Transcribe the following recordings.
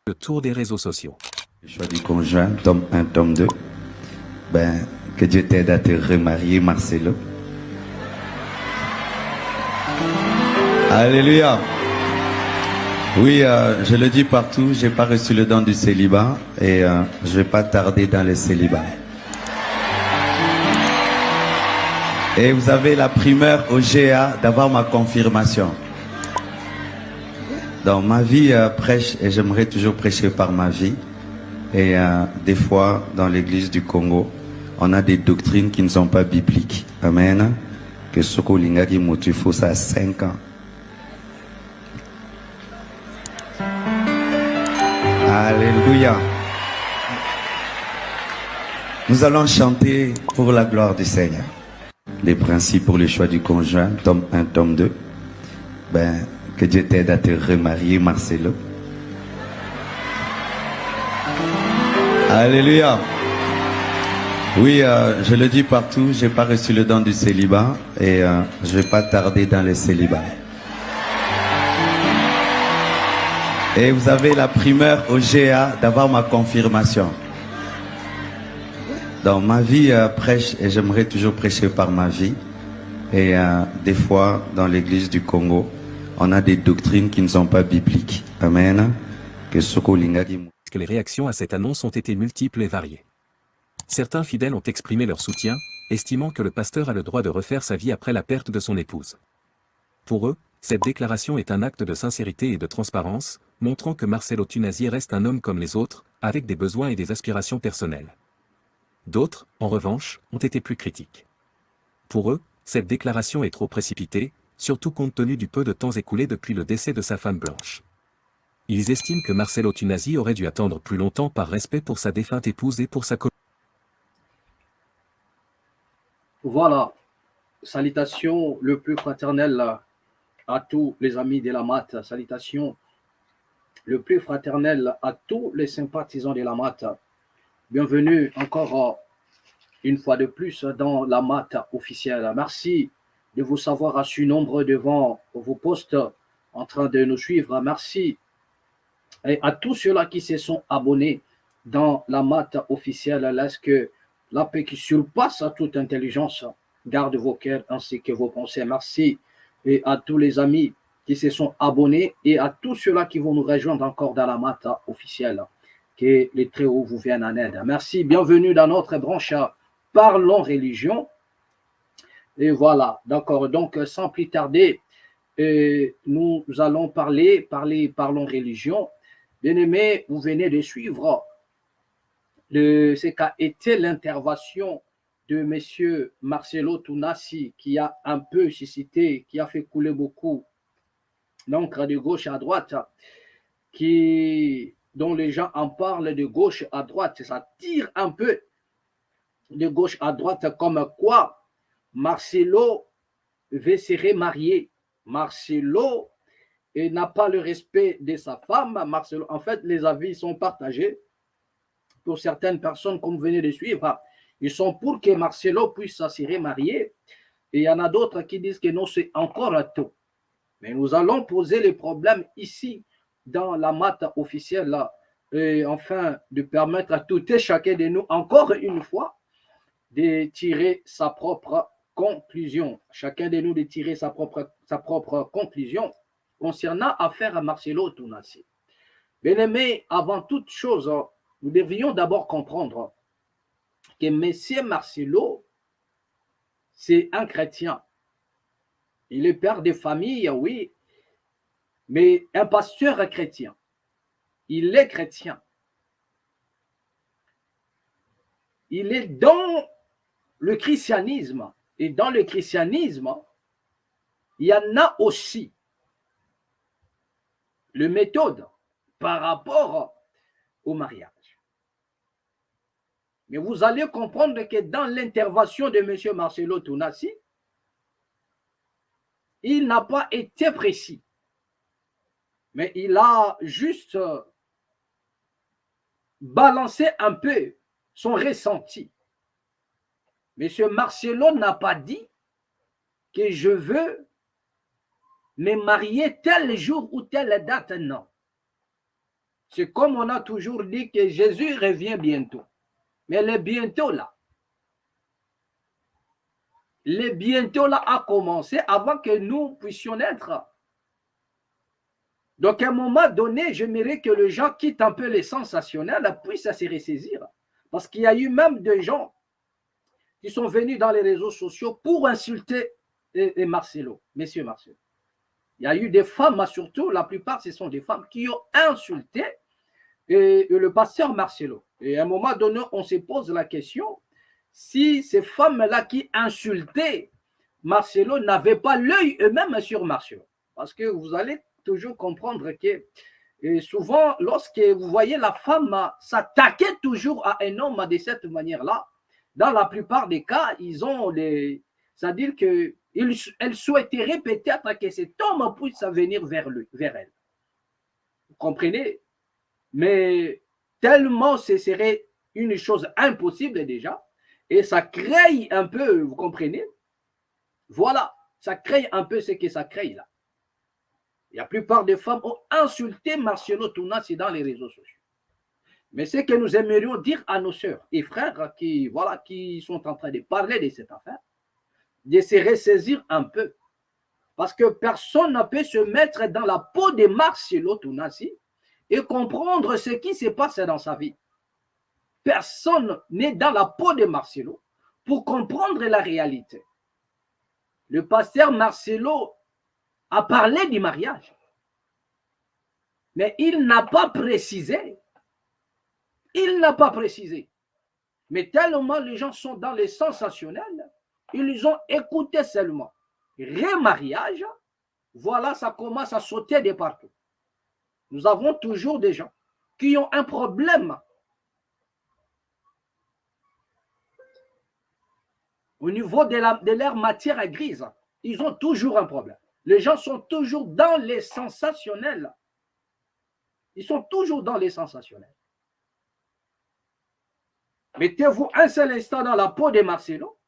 Le tour des réseaux sociaux. Le choix du conjoint, tome 1, tome 2. Que Dieu t'aide à te remarier, Marcelo. Alléluia. Oui, je le dis partout, j'ai pas reçu le don du célibat et je vais pas tarder dans le célibat. Et vous avez la primeur au GA d'avoir ma confirmation. Dans ma vie, prêche, et j'aimerais toujours prêcher par ma vie. Et des fois, dans l'église du Congo, on a des doctrines qui ne sont pas bibliques. Amen. Que Soko Lingaki Motifo, ça a 5 ans. Alléluia. Nous allons chanter pour la gloire du Seigneur. Les principes pour le choix du conjoint, tome 1, tome 2. Que Dieu t'aide à te remarier, Marcelo. Alléluia. Oui, je le dis partout, j'ai pas reçu le don du célibat et je vais pas tarder dans le célibat. Et vous avez la primeur au GA d'avoir ma confirmation. Dans ma vie, prêche, et j'aimerais toujours prêcher par ma vie. Et des fois, dans l'église du Congo, on a des doctrines qui ne sont pas bibliques. Amen. Que Soko Lingaki. Les réactions à cette annonce ont été multiples et variées. Certains fidèles ont exprimé leur soutien, estimant que le pasteur a le droit de refaire sa vie après la perte de son épouse. Pour eux, cette déclaration est un acte de sincérité et de transparence, montrant que Marcelo Tunasi reste un homme comme les autres, avec des besoins et des aspirations personnelles. D'autres, en revanche, ont été plus critiques. Pour eux, cette déclaration est trop précipitée, surtout compte tenu du peu de temps écoulé depuis le décès de sa femme blanche. Ils estiment que Marcelo Tunasi aurait dû attendre plus longtemps par respect pour sa défunte épouse et pour sa communauté. Voilà, salutations le plus fraternel à tous les amis de la MAT, salutations le plus fraternel à tous les sympathisants de la MAT. Bienvenue encore une fois de plus dans la MAT officielle. Merci de vous savoir assis nombreux devant vos postes en train de nous suivre. Merci et à tous ceux-là qui se sont abonnés dans la MAT officielle. Laisse que la paix qui surpasse toute intelligence garde vos cœurs ainsi que vos pensées. Merci et à tous les amis qui se sont abonnés et à tous ceux-là qui vont nous rejoindre encore dans la MAT officielle. Que les Très-Hauts vous viennent en aide. Merci, bienvenue dans notre branche Parlons Religion. Et voilà, d'accord, donc sans plus tarder, nous allons parlons Religion. Bien-aimés, vous venez de suivre ce qu'a été l'intervention de M. Marcelo Tunasi qui a un peu suscité, qui a fait couler beaucoup d'encre de gauche à droite, dont les gens en parlent de gauche à droite. Ça tire un peu de gauche à droite comme quoi Marcelo veut se remarier. Marcelo n'a pas le respect de sa femme. Marcelo, en fait, les avis sont partagés. Pour certaines personnes, comme vous venez de suivre, ils sont pour que Marcelo puisse se remarier. Et il y en a d'autres qui disent que non, c'est encore tôt. Mais nous allons poser les problèmes ici, dans la MAT officielle, là, et enfin de permettre à tout et chacun de nous, encore une fois, de tirer sa propre conclusion. Chacun de nous de tirer sa propre conclusion concernant l'affaire à Marcelo Tunasi. Bien-aimés, avant toute chose, nous devrions d'abord comprendre que M. Marcelo, c'est un chrétien. Il est père de famille, oui, mais un pasteur chrétien. Il est chrétien. Il est dans le christianisme. Et dans le christianisme, il y en a aussi le méthode par rapport au mariage. Mais vous allez comprendre que dans l'intervention de M. Marcelo Tunasi, il n'a pas été précis. Mais il a juste balancé un peu son ressenti. M. Marcelo n'a pas dit que je veux me marier tel jour ou telle date, non. C'est comme on a toujours dit que Jésus revient bientôt. Mais le bientôt là, le bientôt là a commencé avant que nous puissions naître. Donc, à un moment donné, j'aimerais que les gens quittent un peu les sensationnels, puissent se ressaisir. Parce qu'il y a eu même des gens qui sont venus dans les réseaux sociaux pour insulter Marcelo, Monsieur Marcelo. Il y a eu des femmes, surtout, la plupart, ce sont des femmes qui ont insulté le pasteur Marcelo. Et à un moment donné, on se pose la question, si ces femmes-là qui insultaient Marcelo n'avaient pas l'œil eux-mêmes sur Marcelo. Parce que vous allez toujours comprendre que souvent, lorsque vous voyez la femme s'attaquer toujours à un homme de cette manière-là, dans la plupart des cas, ils ont des... C'est-à-dire qu'elle souhaiterait peut-être que cet homme puisse venir vers elle. Vous comprenez? Mais tellement ce serait une chose impossible déjà, et ça crée un peu, vous comprenez? Voilà, ça crée un peu ce que ça crée là. La plupart des femmes ont insulté Marcelo Tounassi dans les réseaux sociaux. Mais ce que nous aimerions dire à nos sœurs et frères qui sont en train de parler de cette affaire, de se ressaisir un peu. Parce que personne ne peut se mettre dans la peau de Marcelo Tounassi et comprendre ce qui se passe dans sa vie. Personne n'est dans la peau de Marcelo pour comprendre la réalité. Le pasteur Marcelo a parlé du mariage, mais il n'a pas précisé. Il n'a pas précisé. Mais tellement les gens sont dans les sensationnels, ils ont écouté seulement remariage, voilà, ça commence à sauter de partout. Nous avons toujours des gens qui ont un problème au niveau de leur matière grise. Ils ont toujours un problème. Les gens sont toujours dans les sensationnels. Ils sont toujours dans les sensationnels. Mettez-vous un seul instant dans la peau de Marcelo,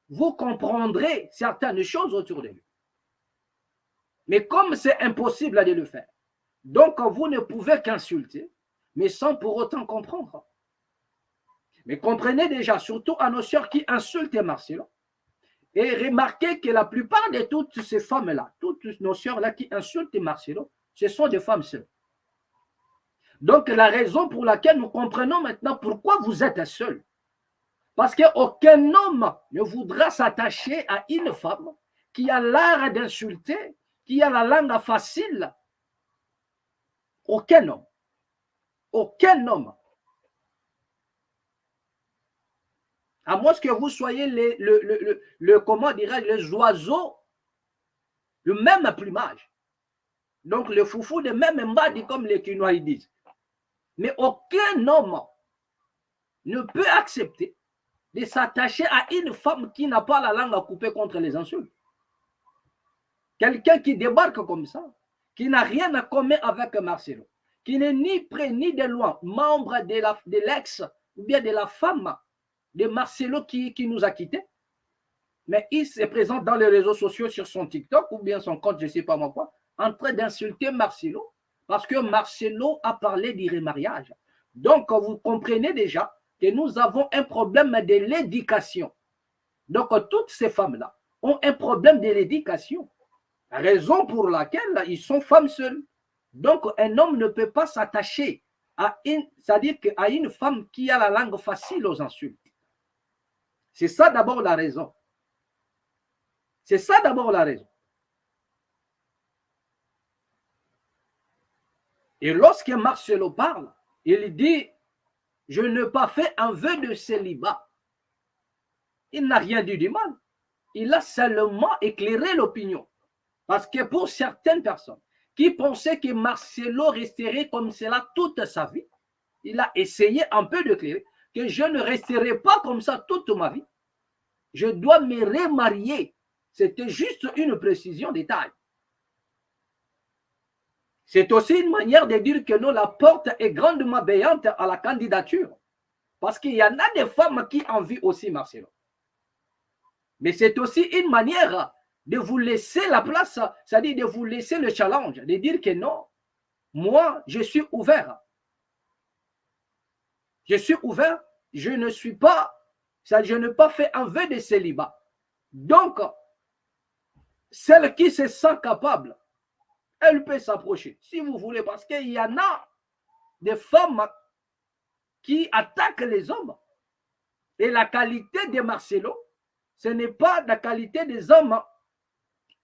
vous comprendrez certaines choses autour de lui. Mais comme c'est impossible de le faire, donc vous ne pouvez qu'insulter, mais sans pour autant comprendre. Mais comprenez déjà, surtout à nos sœurs qui insultent Marcelo, et remarquez que la plupart de toutes ces femmes-là, toutes nos sœurs-là qui insultent Marcelo, ce sont des femmes seules. Donc la raison pour laquelle nous comprenons maintenant pourquoi vous êtes seuls. Parce qu'aucun homme ne voudra s'attacher à une femme qui a l'art d'insulter, qui a la langue facile. Aucun homme. Aucun homme. À moins que vous soyez comment dirais-je, les oiseaux, le même plumage. Donc le foufou de même mbadi comme les Quinois ils disent. Mais aucun homme ne peut accepter de s'attacher à une femme qui n'a pas la langue à couper contre les insultes. Quelqu'un qui débarque comme ça, qui n'a rien à commun avec Marcelo, qui n'est ni près ni de loin membre de l'ex ou bien de la femme de Marcelo qui nous a quittés, mais il se présente dans les réseaux sociaux sur son TikTok ou bien son compte, je ne sais pas moi quoi, en train d'insulter Marcelo parce que Marcelo a parlé du remariage. Donc, vous comprenez déjà que nous avons un problème de l'éducation. Donc, toutes ces femmes-là ont un problème de l'éducation. Raison pour laquelle ils sont femmes seules. Donc, un homme ne peut pas s'attacher à c'est-à-dire à une femme qui a la langue facile aux insultes. C'est ça d'abord la raison. C'est ça d'abord la raison. Et lorsque Marcelo parle, il dit, je n'ai pas fait un vœu de célibat. Il n'a rien dit du mal. Il a seulement éclairé l'opinion. Parce que pour certaines personnes qui pensaient que Marcelo resterait comme cela toute sa vie, il a essayé un peu d'éclairer que je ne resterai pas comme ça toute ma vie. Je dois me remarier. C'était juste une précision détail. C'est aussi une manière de dire que non, la porte est grandement béante à la candidature. Parce qu'il y en a des femmes qui envient aussi Marcelo. Mais c'est aussi une manière de vous laisser la place, c'est-à-dire de vous laisser le challenge, de dire que non, moi, je suis ouvert. Je suis ouvert, je n'ai pas fait un vœu de célibat. Donc, celle qui se sent capable, elle peut s'approcher, si vous voulez, parce qu'il y en a des femmes qui attaquent les hommes. Et la qualité de Marcelo, ce n'est pas la qualité des hommes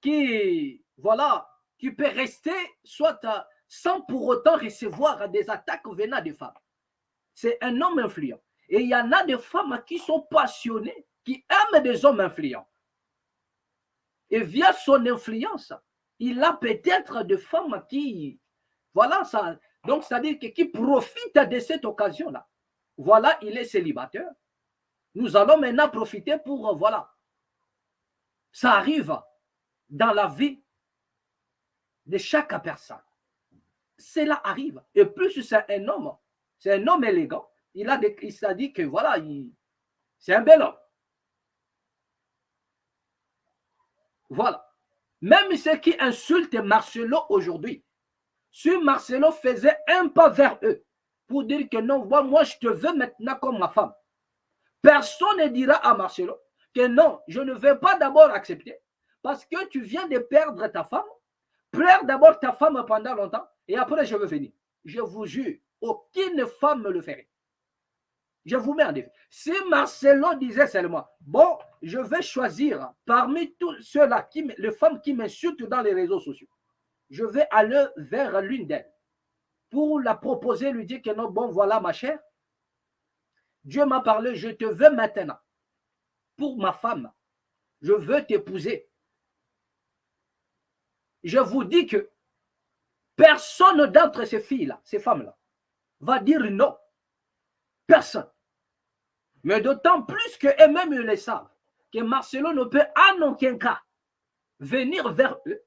qui, voilà, qui peut rester soit sans pour autant recevoir des attaques venant des femmes. C'est un homme influent. Et il y en a des femmes qui sont passionnées, qui aiment des hommes influents. Et via son influence, il a peut-être des femmes qui, voilà, ça, donc c'est-à-dire qui profitent de cette occasion-là. Voilà, il est célibataire. Nous allons maintenant profiter pour, voilà, ça arrive dans la vie de chaque personne. Cela arrive. Et plus c'est un homme élégant, il s'est dit que voilà, c'est un bel homme. Voilà. Même ceux qui insultent Marcelo aujourd'hui, si Marcelo faisait un pas vers eux pour dire que non, moi je te veux maintenant comme ma femme, personne ne dira à Marcelo que non, je ne vais pas d'abord accepter parce que tu viens de perdre ta femme. Pleure d'abord ta femme pendant longtemps et après je veux venir. Je vous jure, aucune femme me le ferait. Je vous mets en défi. Si Marcelo disait seulement, bon, je vais choisir parmi tous ceux-là, les femmes qui m'insultent dans les réseaux sociaux, je vais aller vers l'une d'elles pour la proposer, lui dire que non, bon, voilà ma chère, Dieu m'a parlé, je te veux maintenant pour ma femme, je veux t'épouser. Je vous dis que personne d'entre ces filles-là, ces femmes-là, va dire non. Personne. Mais d'autant plus qu'eux-mêmes ils le savent, que Marcelo ne peut en aucun cas venir vers eux.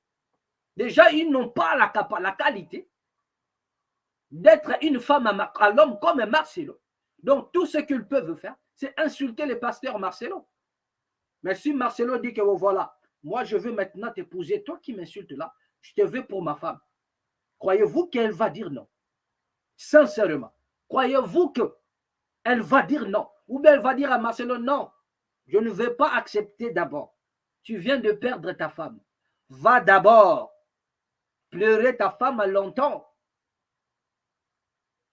Déjà, ils n'ont pas la qualité d'être une femme à l'homme comme Marcelo. Donc, tout ce qu'ils peuvent faire, c'est insulter le pasteur Marcelo. Mais si Marcelo dit que oh, voilà, moi je veux maintenant t'épouser, toi qui m'insultes là, je te veux pour ma femme. Croyez-vous qu'elle va dire non? Sincèrement, croyez-vous qu'elle va dire non? Ou bien elle va dire à Marcelo, non, je ne vais pas accepter d'abord. Tu viens de perdre ta femme. Va d'abord pleurer ta femme longtemps.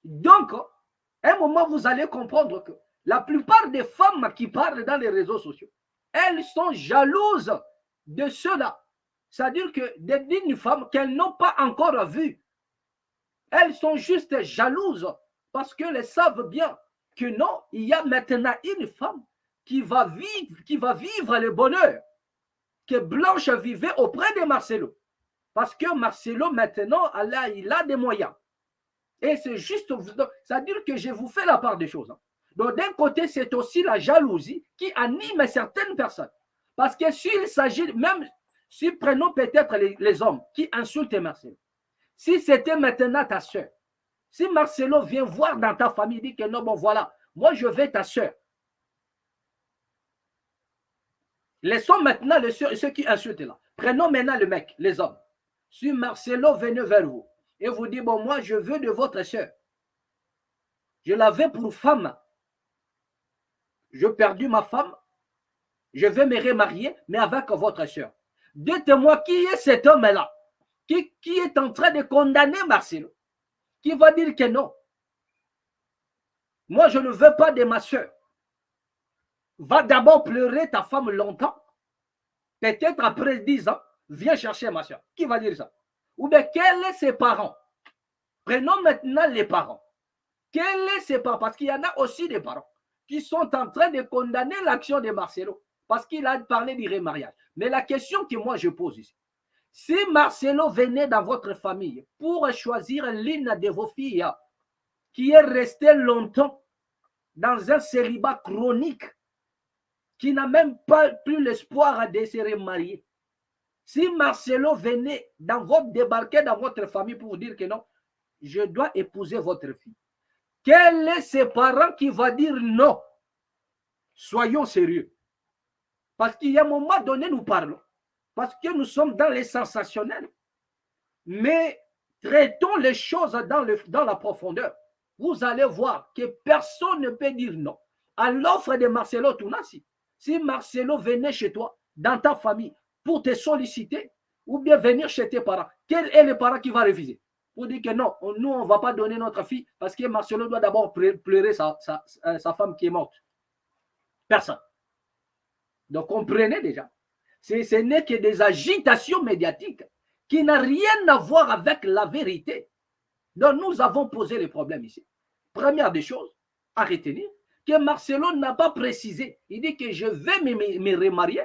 Donc, à un moment, vous allez comprendre que la plupart des femmes qui parlent dans les réseaux sociaux, elles sont jalouses de cela. C'est-à-dire que d'une femme qu'elles n'ont pas encore vue. Elles sont juste jalouses parce qu'elles savent bien que non, il y a maintenant une femme qui va vivre le bonheur que Blanche vivait auprès de Marcelo. Parce que Marcelo, maintenant, il a des moyens. Et c'est juste, c'est-à-dire que je vous fais la part des choses. Donc, d'un côté, c'est aussi la jalousie qui anime certaines personnes. Parce que s'il s'agit, même si prenons peut-être les hommes qui insultent Marcelo, si c'était maintenant ta soeur, si Marcelo vient voir dans ta famille, il dit que non, bon voilà, moi je veux ta soeur. Laissons maintenant ceux qui insultent là. Prenons maintenant le mec, les hommes. Si Marcelo venait vers vous et vous dit, bon moi je veux de votre soeur, je l'avais pour femme, j'ai perdu ma femme, je vais me remarier, mais avec votre soeur. Dites-moi qui est cet homme-là qui est en train de condamner Marcelo, qui va dire que non. Moi, je ne veux pas de ma soeur. Va d'abord pleurer ta femme longtemps. Peut-être après 10 ans, viens chercher ma soeur. Qui va dire ça? Ou bien, quels sont ses parents? Prenons maintenant les parents. Quels sont ses parents? Parce qu'il y en a aussi des parents qui sont en train de condamner l'action de Marcelo parce qu'il a parlé du remariage. Mais la question que moi je pose ici, si Marcelo venait dans votre famille pour choisir l'une de vos filles qui est restée longtemps dans un célibat chronique, qui n'a même pas plus l'espoir de se remarier, si Marcelo venait débarquer dans votre famille pour vous dire que non, je dois épouser votre fille, quels sont ses parents qui vont dire non? Soyons sérieux. Parce qu'il y a un moment donné, nous parlons. Parce que nous sommes dans les sensationnels. Mais traitons les choses dans la profondeur. vous allez voir que personne ne peut dire non. À l'offre de Marcelo Tounassi, si Marcelo venait chez toi, dans ta famille, pour te solliciter, ou bien venir chez tes parents, quel est le parent qui va refuser? Pour dire que non, nous, on ne va pas donner notre fille parce que Marcelo doit d'abord pleurer sa femme qui est morte. Personne. Donc, comprenez déjà. Ce n'est que des agitations médiatiques qui n'ont rien à voir avec la vérité. Donc, nous avons posé le problème ici. Première des choses à retenir, que Marcelo n'a pas précisé. Il dit que je vais me remarier.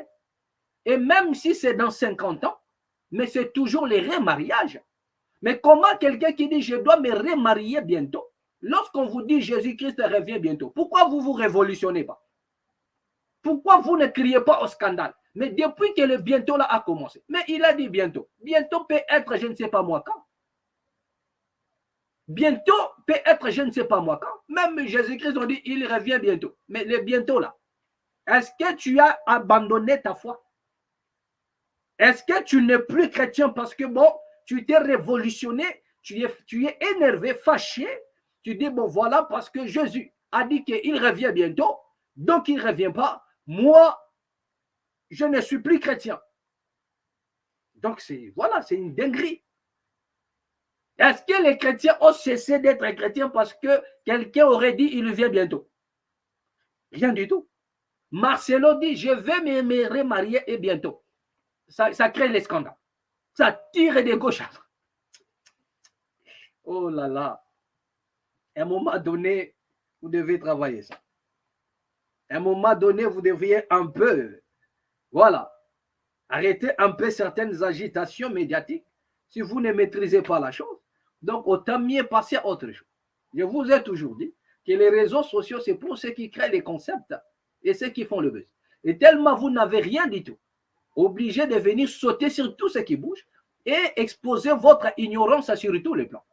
Et même si c'est dans 50 ans, mais c'est toujours le remariage. Mais comment quelqu'un qui dit je dois me remarier bientôt, lorsqu'on vous dit Jésus-Christ revient bientôt, pourquoi vous ne vous révolutionnez pas? Pourquoi vous ne criez pas au scandale? Mais depuis que le bientôt là a commencé, mais il a dit bientôt. Bientôt peut être je ne sais pas moi quand. Bientôt peut être je ne sais pas moi quand. Même Jésus-Christ a dit il revient bientôt. Mais le bientôt là, est-ce que tu as abandonné ta foi? Est-ce que tu n'es plus chrétien parce que bon, tu t'es révolutionné, tu es énervé, fâché, tu dis bon voilà parce que Jésus a dit qu'il revient bientôt, donc il ne revient pas. Moi, je ne suis plus chrétien. Donc voilà, c'est une dinguerie. Est-ce que les chrétiens ont cessé d'être chrétiens parce que quelqu'un aurait dit il vient bientôt? Rien du tout. Marcelo dit je vais me remarier et bientôt. Ça crée les scandales. Ça tire de gauche. Oh là là. À un moment donné, vous devez travailler ça. À un moment donné, vous devriez un peu, voilà, arrêter un peu certaines agitations médiatiques si vous ne maîtrisez pas la chose. Donc, autant mieux passer à autre chose. Je vous ai toujours dit que les réseaux sociaux, c'est pour ceux qui créent les concepts et ceux qui font le buzz. Et tellement vous n'avez rien du tout, obligé de venir sauter sur tout ce qui bouge et exposer votre ignorance sur tous les plans.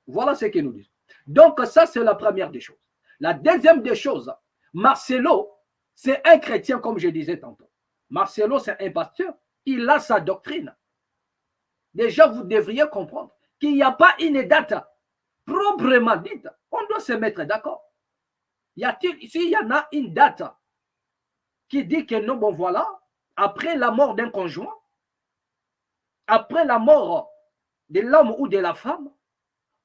Voilà ce que nous disons. Donc, ça, c'est la première des choses. La deuxième des choses, Marcelo, c'est un chrétien, comme je disais tantôt. Marcelo, c'est un pasteur. Il a sa doctrine. Déjà, vous devriez comprendre qu'il n'y a pas une date proprement dite. On doit se mettre d'accord. S'il y en a une date qui dit que non, bon voilà, après la mort d'un conjoint, après la mort de l'homme ou de la femme,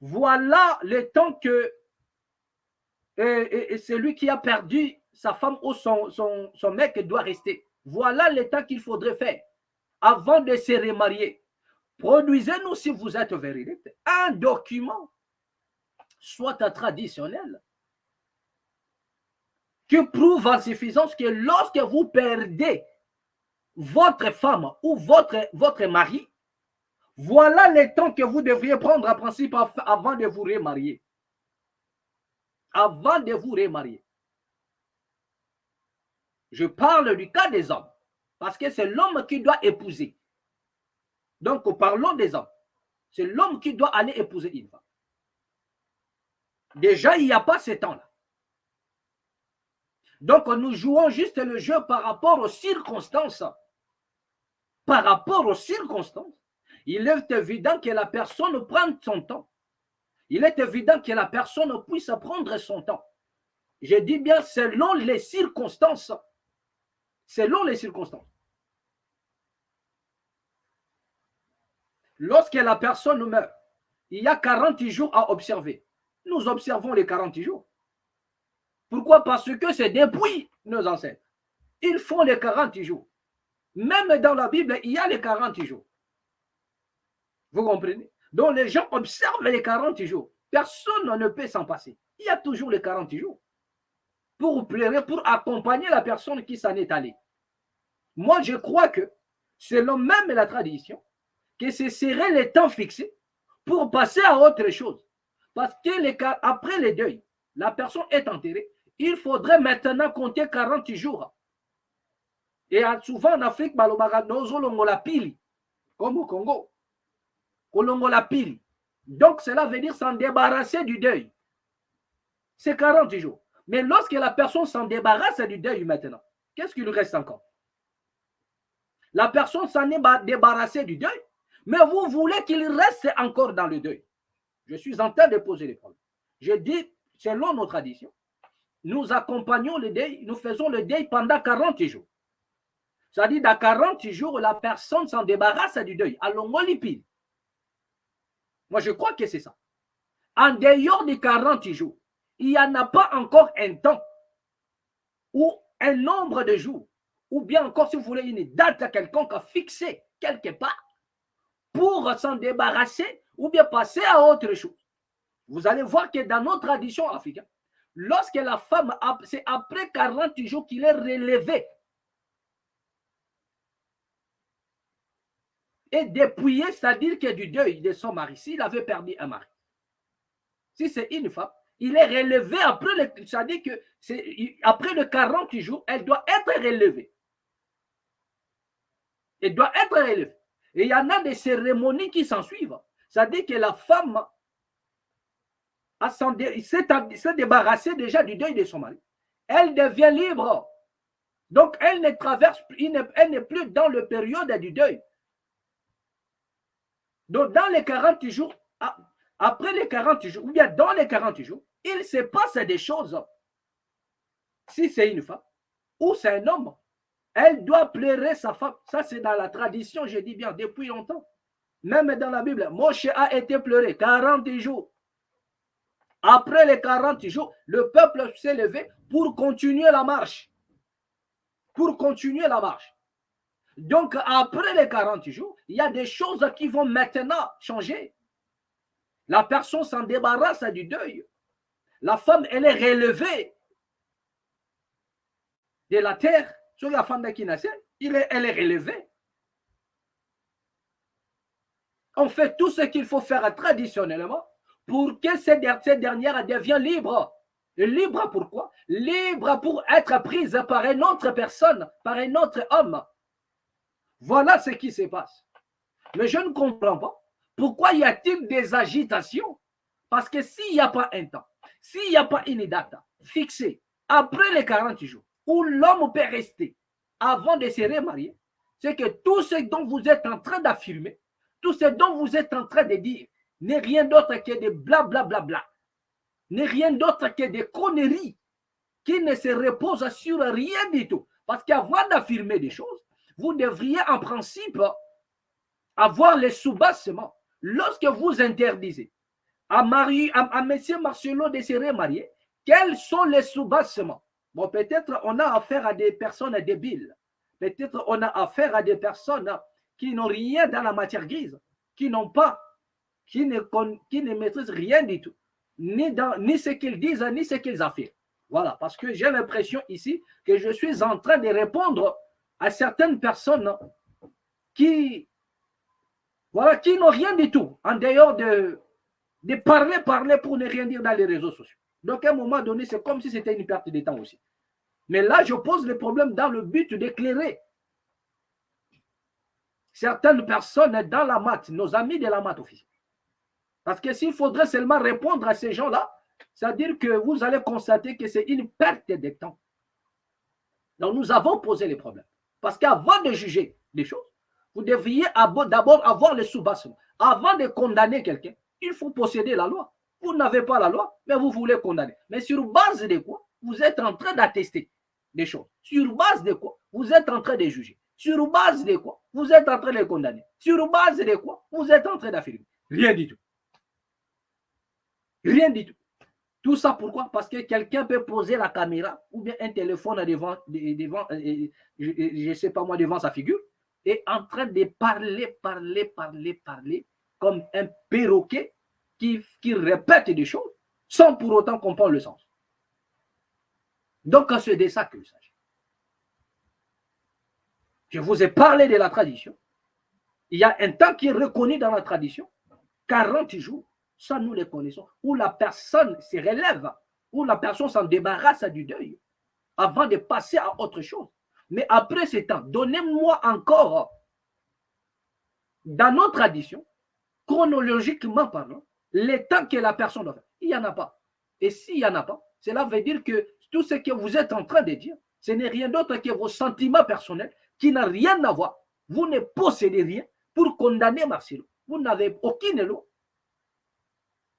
voilà le temps que celui qui a perdu sa femme ou son mec doit rester. Voilà le temps qu'il faudrait faire avant de se remarier. Produisez-nous, si vous êtes véridique, un document, soit traditionnel, qui prouve en suffisance que lorsque vous perdez votre femme ou votre mari, voilà le temps que vous devriez prendre en principe avant de vous remarier. Avant de vous remarier. Je parle du cas des hommes, parce que c'est l'homme qui doit épouser. Donc, parlons des hommes. C'est l'homme qui doit aller épouser une femme. Déjà, il n'y a pas ce temps-là. Donc, nous jouons juste le jeu par rapport aux circonstances. Par rapport aux circonstances, il est évident que la personne prenne son temps. Il est évident que la personne puisse prendre son temps. Je dis bien selon les circonstances. Selon les circonstances. Lorsque la personne meurt, il y a 40 jours à observer. Nous observons les 40 jours. Pourquoi? Parce que c'est depuis nos ancêtres. Ils font les 40 jours. Même dans la Bible, il y a les 40 jours. Vous comprenez? Donc les gens observent les 40 jours. Personne ne peut s'en passer. Il y a toujours les 40 jours. Pour pleurer, pour accompagner la personne qui s'en est allée. Moi, je crois que, selon même la tradition, que ce serait le temps fixé pour passer à autre chose. Parce que après le deuil, la personne est enterrée, il faudrait maintenant compter 40 jours. Et souvent en Afrique, comme au Congo, donc cela veut dire s'en débarrasser du deuil. C'est 40 jours. Mais lorsque la personne s'en débarrasse du deuil maintenant, qu'est-ce qu'il lui reste encore? La personne s'en est débarrassée du deuil, mais vous voulez qu'il reste encore dans le deuil. Je suis en train de poser les problèmes. Je dis, selon nos traditions, nous accompagnons le deuil, nous faisons le deuil pendant 40 jours. C'est-à-dire, dans 40 jours, la personne s'en débarrasse du deuil. Alors, moi, je crois que c'est ça. En dehors des 40 jours, il n'y en a pas encore un temps ou un nombre de jours, ou bien encore, si vous voulez, une date quelconque à fixer quelque part pour s'en débarrasser ou bien passer à autre chose. Vous allez voir que dans nos traditions africaines, lorsque la femme, c'est après 40 jours qu'il est relevé et dépouillé, c'est-à-dire que du deuil de son mari, s'il avait perdu un mari. Si c'est une femme, il est relevé après c'est-à-dire que après le 40 jours, elle doit être relevée. Elle doit être relevée. Et il y en a des cérémonies qui s'en suivent. C'est-à-dire que la femme s'est débarrassée déjà du deuil de son mari. Elle devient libre. Donc, elle ne traverse, elle n'est plus dans la période du deuil. Donc, dans les 40 jours, après les 40 jours, ou bien dans les 40 jours, il se passe des choses. Si c'est une femme ou c'est un homme, elle doit pleurer sa femme. Ça, c'est dans la tradition, je dis bien, depuis longtemps. Même dans la Bible, Moshe a été pleuré 40 jours. Après les 40 jours, le peuple s'est levé pour continuer la marche. Pour continuer la marche. Donc, après les 40 jours, il y a des choses qui vont maintenant changer. La personne s'en débarrasse du deuil. La femme, elle est relevée de la terre. Sur la femme qui naissait, elle est relevée. On fait tout ce qu'il faut faire traditionnellement pour que cette dernière devienne libre. Et libre pourquoi? Libre pour être prise par une autre personne, par un autre homme. Voilà ce qui se passe. Mais je ne comprends pas. Pourquoi y a-t-il des agitations? Parce que s'il n'y a pas un temps, s'il n'y a pas une date fixée après les 40 jours, où l'homme peut rester avant de se remarier, c'est que tout ce dont vous êtes en train d'affirmer, tout ce dont vous êtes en train de dire, n'est rien d'autre que des blablabla, n'est rien d'autre que des conneries qui ne se reposent sur rien du tout. Parce qu'avant d'affirmer des choses, vous devriez en principe avoir les soubassements. Lorsque vous interdisez à M. Marcelo de se remarier, quels sont les soubassements? Bon, peut-être on a affaire à des personnes débiles. Peut-être on a affaire à des personnes qui n'ont rien dans la matière grise, qui n'ont pas, qui ne maîtrisent rien du tout, ni ce qu'ils disent, ni ce qu'ils affirment. Voilà, parce que j'ai l'impression ici que je suis en train de répondre à certaines personnes qui n'ont rien du tout, en dehors de parler pour ne rien dire dans les réseaux sociaux. Donc, à un moment donné, c'est comme si c'était une perte de temps aussi. Mais là, je pose le problème dans le but d'éclairer certaines personnes dans la maths, nos amis de la maths officielle. Parce que s'il faudrait seulement répondre à ces gens-là, c'est-à-dire que vous allez constater que c'est une perte de temps. Donc, nous avons posé les problèmes. Parce qu'avant de juger des choses, vous devriez d'abord avoir le soubassement. Avant de condamner quelqu'un, il faut posséder la loi. Vous n'avez pas la loi, mais vous voulez condamner. Mais sur base de quoi vous êtes en train d'attester des choses? Sur base de quoi vous êtes en train de juger? Sur base de quoi vous êtes en train de condamner? Sur base de quoi vous êtes en train d'affirmer? Rien du tout. Rien du tout. Tout ça pourquoi? Parce que quelqu'un peut poser la caméra ou bien un téléphone devant je ne sais pas moi, devant sa figure et en train de parler comme un perroquet qui répète des choses sans pour autant comprendre le sens. Donc, c'est de ça qu'il s'agit. Je vous ai parlé de la tradition. Il y a un temps qui est reconnu dans la tradition, 40 jours, ça nous les connaissons, où la personne se relève, où la personne s'en débarrasse du deuil avant de passer à autre chose. Mais après ce temps, donnez-moi encore, dans nos traditions, chronologiquement parlant, les temps que la personne doit faire. Il n'y en a pas. Et s'il n'y en a pas, cela veut dire que tout ce que vous êtes en train de dire, ce n'est rien d'autre que vos sentiments personnels qui n'ont rien à voir. Vous ne possédez rien pour condamner Marcelo. Vous n'avez aucune loi.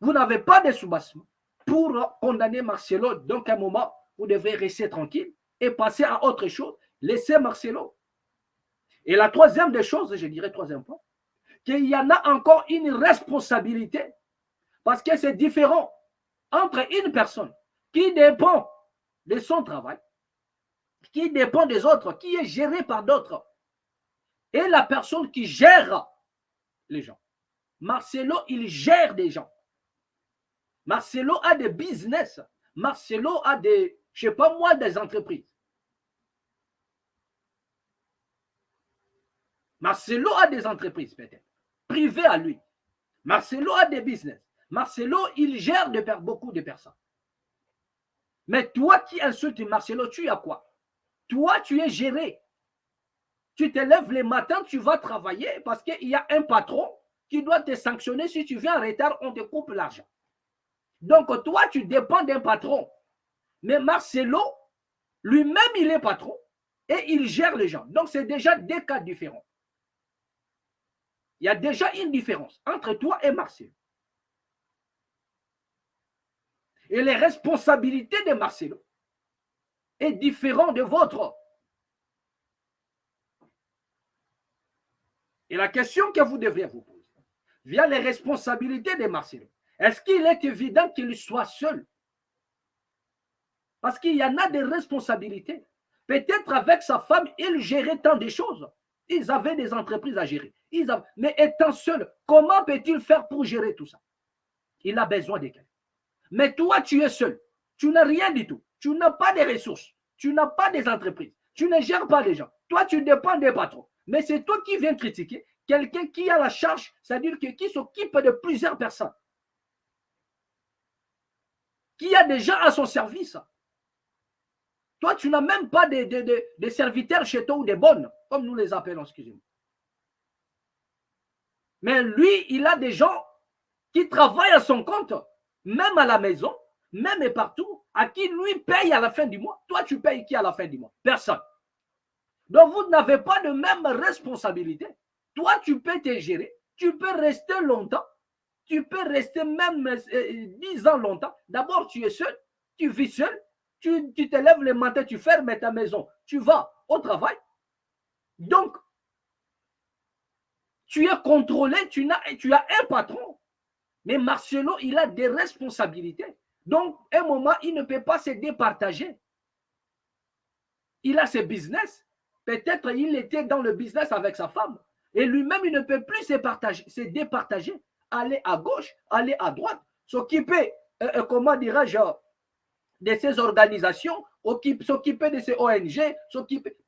Vous n'avez pas de soubassement pour condamner Marcelo. Donc, à un moment, vous devez rester tranquille et passer à autre chose. Laissez Marcelo. Et la troisième des choses, je dirais troisième point, qu'il y en a encore une responsabilité parce que c'est différent entre une personne qui dépend de son travail, qui dépend des autres, qui est gérée par d'autres, et la personne qui gère les gens. Marcelo, il gère des gens. Marcelo a des business. Marcelo a des, je ne sais pas moi, des entreprises. Marcelo a des entreprises peut-être, privées à lui. Marcelo a des business. Marcelo, il gère beaucoup de personnes. Mais toi qui insultes Marcelo, tu as quoi? Toi, tu es géré. Tu te lèves le matin, tu vas travailler parce qu'il y a un patron qui doit te sanctionner. Si tu viens en retard, on te coupe l'argent. Donc, toi, tu dépends d'un patron. Mais Marcelo, lui-même, il est patron et il gère les gens. Donc, c'est déjà deux cas différents. Il y a déjà une différence entre toi et Marcelo. Et les responsabilités de Marcelo est différente de votre. Et la question que vous devriez vous poser, via les responsabilités de Marcelo, est-ce qu'il est évident qu'il soit seul? Parce qu'il y en a des responsabilités. Peut-être avec sa femme, il gérait tant de choses. Ils avaient des entreprises à gérer. Mais étant seul, comment peut-il faire pour gérer tout ça? Il a besoin de quelqu'un. Mais toi, tu es seul. Tu n'as rien du tout. Tu n'as pas de ressources. Tu n'as pas des entreprises. Tu ne gères pas les gens. Toi, tu dépends des patrons. Mais c'est toi qui viens critiquer quelqu'un qui a la charge, c'est-à-dire qui s'occupe de plusieurs personnes. Qui a des gens à son service. Toi, tu n'as même pas des serviteurs chez toi ou des bonnes, comme nous les appelons, excusez-moi. Mais lui, il a des gens qui travaillent à son compte, même à la maison, même et partout, à qui lui paye à la fin du mois. Toi, tu payes qui à la fin du mois? Personne. Donc, vous n'avez pas de même responsabilité. Toi, tu peux te gérer. Tu peux rester longtemps. Tu peux rester même 10 ans longtemps. D'abord, tu es seul. Tu vis seul. Tu te lèves le matin, tu fermes ta maison. Tu vas au travail. Donc, tu es contrôlé. Tu as un patron. Mais Marcelo, il a des responsabilités. Donc, à un moment, il ne peut pas se départager. Il a ses business. Peut-être il était dans le business avec sa femme. Et lui-même, il ne peut plus se départager. Aller à gauche, aller à droite. S'occuper, comment dirais-je, de ces organisations, s'occuper de ces ONG.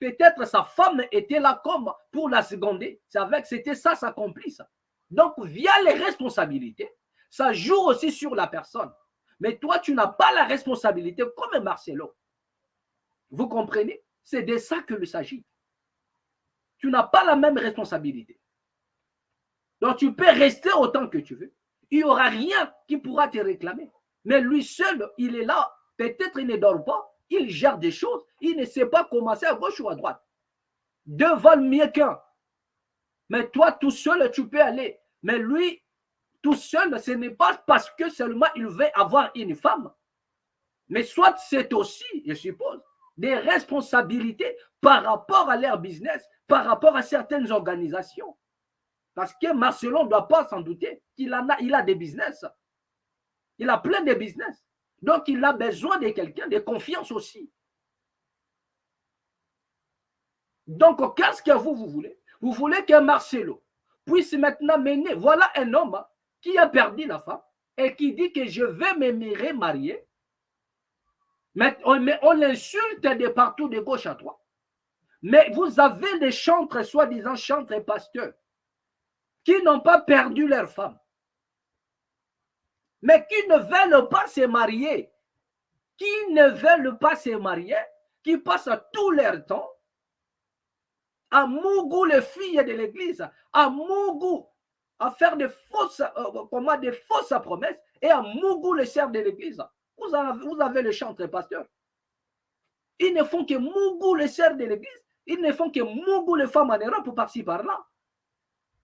Peut-être sa femme était là comme pour la seconder. C'était ça sa complice. Donc, via les responsabilités, ça joue aussi sur la personne. Mais toi, tu n'as pas la responsabilité comme Marcelo. Vous comprenez? C'est de ça qu'il s'agit. Tu n'as pas la même responsabilité. Donc, tu peux rester autant que tu veux. Il n'y aura rien qui pourra te réclamer. Mais lui seul, il est là. Peut-être il ne dort pas. Il gère des choses. Il ne sait pas commencer à gauche ou à droite. Deux valent mieux qu'un. Mais toi, tout seul, tu peux aller. Mais lui, tout seul, ce n'est pas parce que seulement il veut avoir une femme. Mais soit c'est aussi, je suppose, des responsabilités par rapport à leur business, par rapport à certaines organisations. Parce que Marcelo ne doit pas s'en douter qu'il a des business. Il a plein de business. Donc, il a besoin de quelqu'un, de confiance aussi. Donc, qu'est-ce que vous voulez? Vous voulez que Marcelo puisse maintenant mener. Voilà un homme qui a perdu la femme et qui dit que je vais me remarier. Mais on l'insulte de partout, de gauche à droite. Mais vous avez des chantres, soi-disant chantres et pasteurs, qui n'ont pas perdu leur femme, mais qui ne veulent pas se marier, qui passent tout leur temps à Mougou les filles de l'église, à Mougou à faire des fausses promesses et à Mougou les chefs de l'église. Vous avez les chantres et pasteurs. Ils ne font que Mougou les chefs de l'église. Ils ne font que Mougou les femmes en Europe par-ci par-là.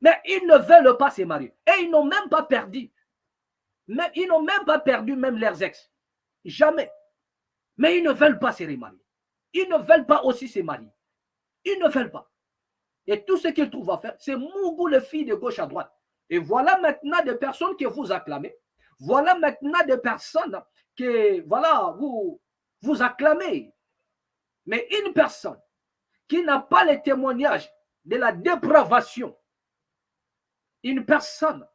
Mais ils ne veulent pas se marier. Et ils n'ont même pas perdu. Même, ils n'ont même pas perdu même leurs ex. Jamais. Mais ils ne veulent pas se remarier. Ils ne veulent pas aussi se marier. Ils ne veulent pas. Et tout ce qu'ils trouvent à faire, c'est mougou les filles de gauche à droite. Et voilà maintenant des personnes que vous acclamez. Voilà maintenant des personnes que, voilà, vous acclamez. Mais une personne qui n'a pas les témoignages de la dépravation, une personne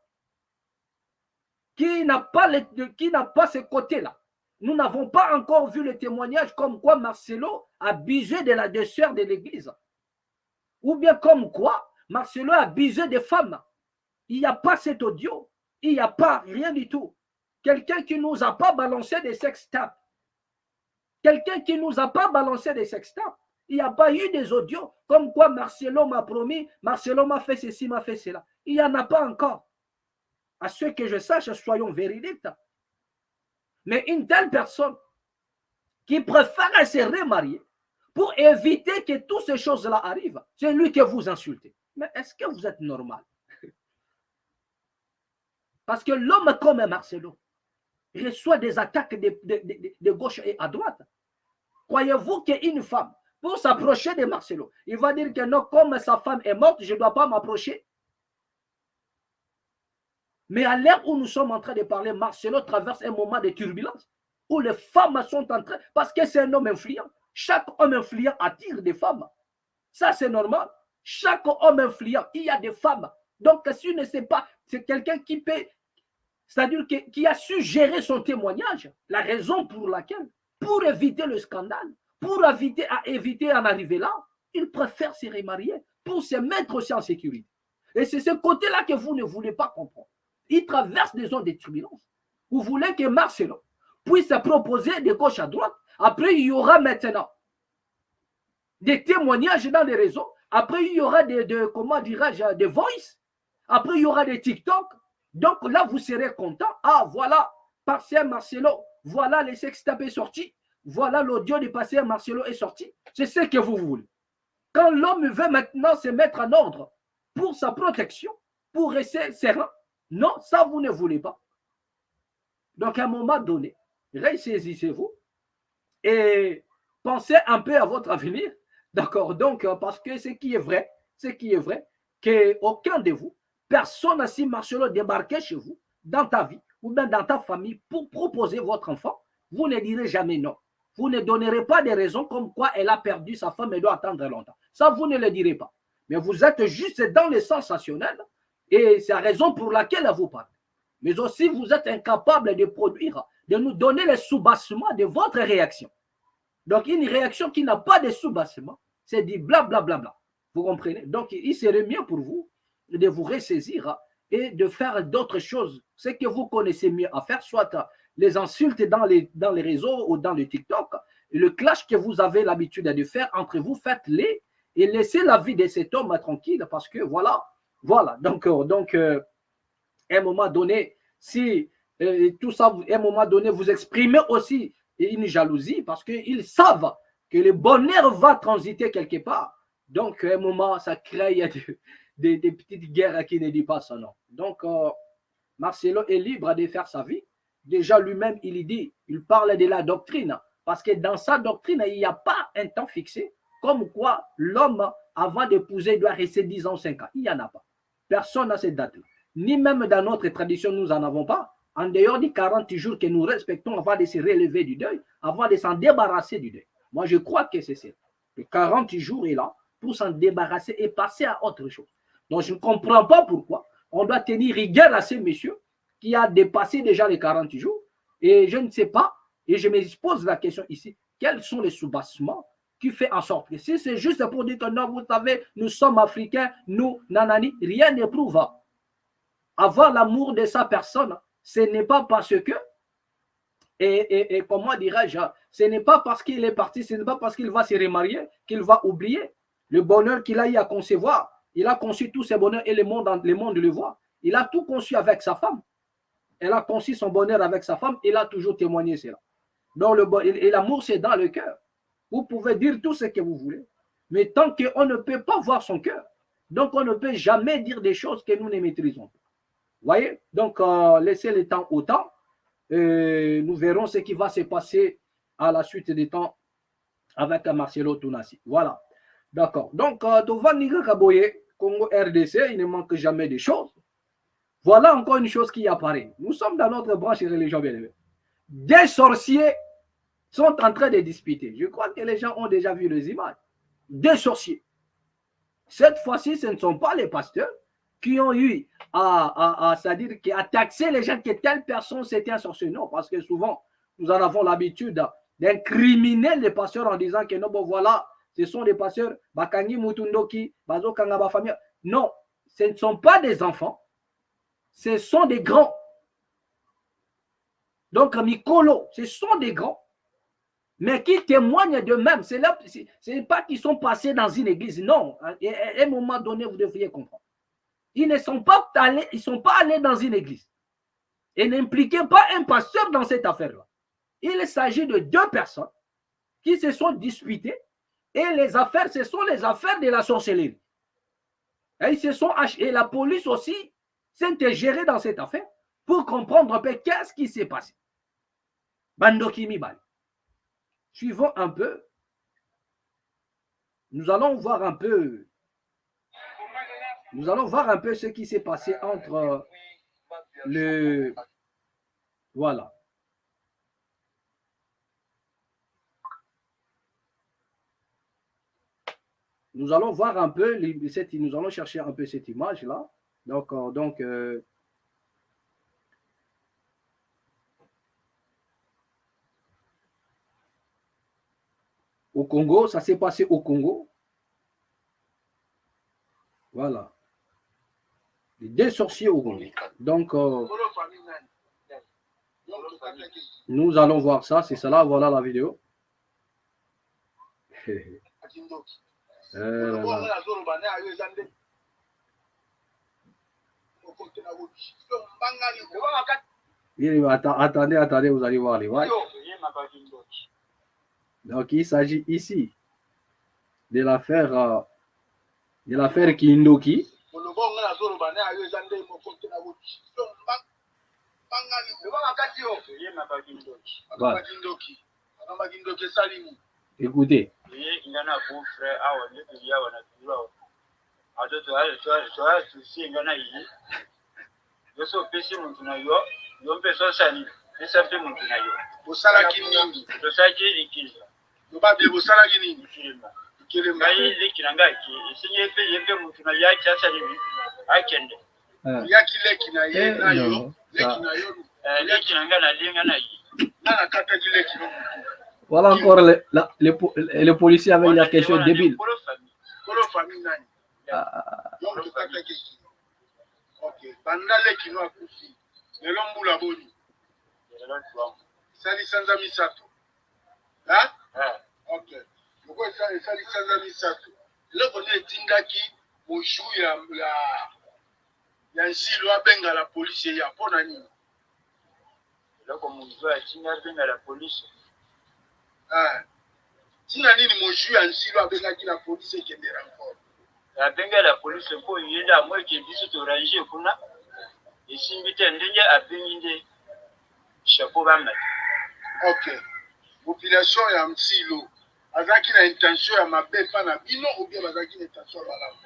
qui n'a pas ce côté-là, nous n'avons pas encore vu le témoignage comme quoi Marcelo a abusé de la douceur de l'église. Ou bien comme quoi Marcelo a abusé des femmes. Il n'y a pas cet audio. Il n'y a pas rien du tout. Quelqu'un qui ne nous a pas balancé des sextapes. Quelqu'un qui ne nous a pas balancé des sextapes. Il n'y a pas eu des audios comme quoi Marcelo m'a promis, Marcelo m'a fait ceci, m'a fait cela. Il n'y en a pas encore. À ce que je sache, soyons véridiques. Mais une telle personne qui préfère se remarier pour éviter que toutes ces choses-là arrivent, c'est lui que vous insultez. Mais est-ce que vous êtes normal? Parce que l'homme comme Marcelo reçoit des attaques de gauche et à droite. Croyez-vous qu'une femme, pour s'approcher de Marcelo, il va dire que non, comme sa femme est morte, je ne dois pas m'approcher? Mais à l'heure où nous sommes en train de parler, Marcelo traverse un moment de turbulence où les femmes sont en train, parce que c'est un homme influent. Chaque homme influent attire des femmes. Ça, c'est normal. Chaque homme influent, il y a des femmes. Donc, si tu ne sais pas, c'est quelqu'un qui peut, c'est-à-dire qui a su gérer son témoignage, la raison pour laquelle, pour éviter le scandale, pour éviter d'en arriver là, il préfère se remarier pour se mettre aussi en sécurité. Et c'est ce côté-là que vous ne voulez pas comprendre. Il traverse des zones de turbulence. Vous voulez que Marcelo puisse se proposer de gauche à droite. Après, il y aura maintenant des témoignages dans les réseaux. Après, il y aura comment dirais-je, des voice. Après, il y aura des TikTok. Donc là, vous serez content. Ah, voilà, Pasteur Marcelo, voilà les sextapes est sorti. Voilà l'audio de Pasteur Marcelo est sorti. C'est ce que vous voulez. Quand l'homme veut maintenant se mettre en ordre pour sa protection, pour rester serein, non, ça, vous ne voulez pas. Donc, à un moment donné, ressaisissez-vous et pensez un peu à votre avenir. D'accord? Donc, parce que ce qui est vrai, qu'aucun de vous, personne n'a si Marcelo débarqué chez vous, dans ta vie, ou bien dans ta famille, pour proposer votre enfant, vous ne direz jamais non. Vous ne donnerez pas des raisons comme quoi elle a perdu sa femme et doit attendre longtemps. Ça, vous ne le direz pas. Mais vous êtes juste dans le sensationnel et c'est la raison pour laquelle elle vous parle. Mais aussi, vous êtes incapable de produire, de nous donner les sous-bassements de votre réaction. Donc, une réaction qui n'a pas de sous-bassement, c'est du blablabla. Bla, bla. Vous comprenez? Donc, il serait mieux pour vous de vous ressaisir et de faire d'autres choses, ce que vous connaissez mieux à faire, soit les insultes dans les réseaux ou dans le TikTok, et le clash que vous avez l'habitude de faire entre vous, faites-les et laissez la vie de cet homme tranquille parce que voilà. Donc à un moment donné, si tout ça, à un moment donné, vous exprimez aussi une jalousie parce qu'ils savent que le bonheur va transiter quelque part. Donc, à un moment, ça crée des petites guerres qui ne disent pas son nom. Donc, Marcelo est libre de faire sa vie. Déjà, lui-même, il dit, il parle de la doctrine. Parce que dans sa doctrine, il n'y a pas un temps fixé. Comme quoi, l'homme, avant d'épouser, doit rester 10 ans, 5 ans. Il n'y en a pas. Personne n'a cette date-là. Ni même dans notre tradition, nous n'en avons pas. En dehors des 40 jours que nous respectons avant de se relever du deuil, avant de s'en débarrasser du deuil. Moi, je crois que c'est ça. Les 40 jours est là pour s'en débarrasser et passer à autre chose. Donc, je ne comprends pas pourquoi on doit tenir rigueur à ces messieurs qui a dépassé déjà les 40 jours. Et je ne sais pas, et je me pose la question ici, quels sont les sous-bassements qui fait en sorte que si c'est juste pour dire que non, vous savez, nous sommes africains, nous, nanani, rien ne prouve. Avoir l'amour de sa personne, ce n'est pas parce que, et comment dirais-je, ce n'est pas parce qu'il est parti, ce n'est pas parce qu'il va se remarier qu'il va oublier le bonheur qu'il a eu à concevoir. Il a conçu tous ses bonheurs et le monde le voit. Il a tout conçu avec sa femme. Elle a conçu son bonheur avec sa femme. Il a toujours témoigné cela. Donc, l'amour, c'est dans le cœur. Vous pouvez dire tout ce que vous voulez. Mais tant qu'on ne peut pas voir son cœur, donc on ne peut jamais dire des choses que nous ne maîtrisons pas. Voyez? Donc, laissez le temps au temps. Nous verrons ce qui va se passer à la suite des temps avec Marcelo Tounassi. Voilà. D'accord. Donc, devant Niga Kaboye, Congo RDC, il ne manque jamais de choses. Voilà encore une chose qui apparaît. Nous sommes dans notre branche religion bien-aimée. Des sorciers sont en train de disputer. Je crois que les gens ont déjà vu les images. Des sorciers. Cette fois-ci, ce ne sont pas les pasteurs qui ont eu c'est-à-dire qui a taxé les gens que telle personne c'était un sorcier. Non, parce que souvent, nous en avons l'habitude d'incriminer les pasteurs en disant que non, bon voilà, ce sont des pasteurs, Bakangi Mutundoki, Bazo Kangaba famille. Non, ce ne sont pas des enfants, ce sont des grands. Donc, Mikolo, ce sont des grands, mais qui témoignent d'eux-mêmes. Ce n'est pas qu'ils sont passés dans une église. Non, à un moment donné, vous devriez comprendre. Ils ne sont pas allés dans une église. Et n'impliquez pas un pasteur dans cette affaire-là. Il s'agit de deux personnes qui se sont disputées et les affaires, ce sont les affaires de la sorcellerie. Et la police aussi s'est gérée dans cette affaire pour comprendre un peu qu'est-ce qui s'est passé. Bandoki Mibali. Suivons un peu. Nous allons voir un peu ce qui s'est passé entre le... Voilà. Nous allons voir un peu, nous allons chercher un peu cette image-là. Donc, au Congo, ça s'est passé au Congo. Voilà. Des sorciers au Congo. Donc, nous allons voir ça, c'est cela, voilà la vidéo. Attendez, vous allez voir les voix. Donc, il s'agit ici de l'affaire Kindoki. Voilà. Écoutez. Voilà encore le policier avec la question débile. Tina nini moju ya nsilo abengaki la police ekende renfort. Abenga la police mpo yenda amwe ke biso to ranger kuna. Esimbi te ndenge abenginde chapeau ba mati. OK. Population ya Msilo azaki na intention ya mabe pa na bino ou bien bazaki na intention ya malamu.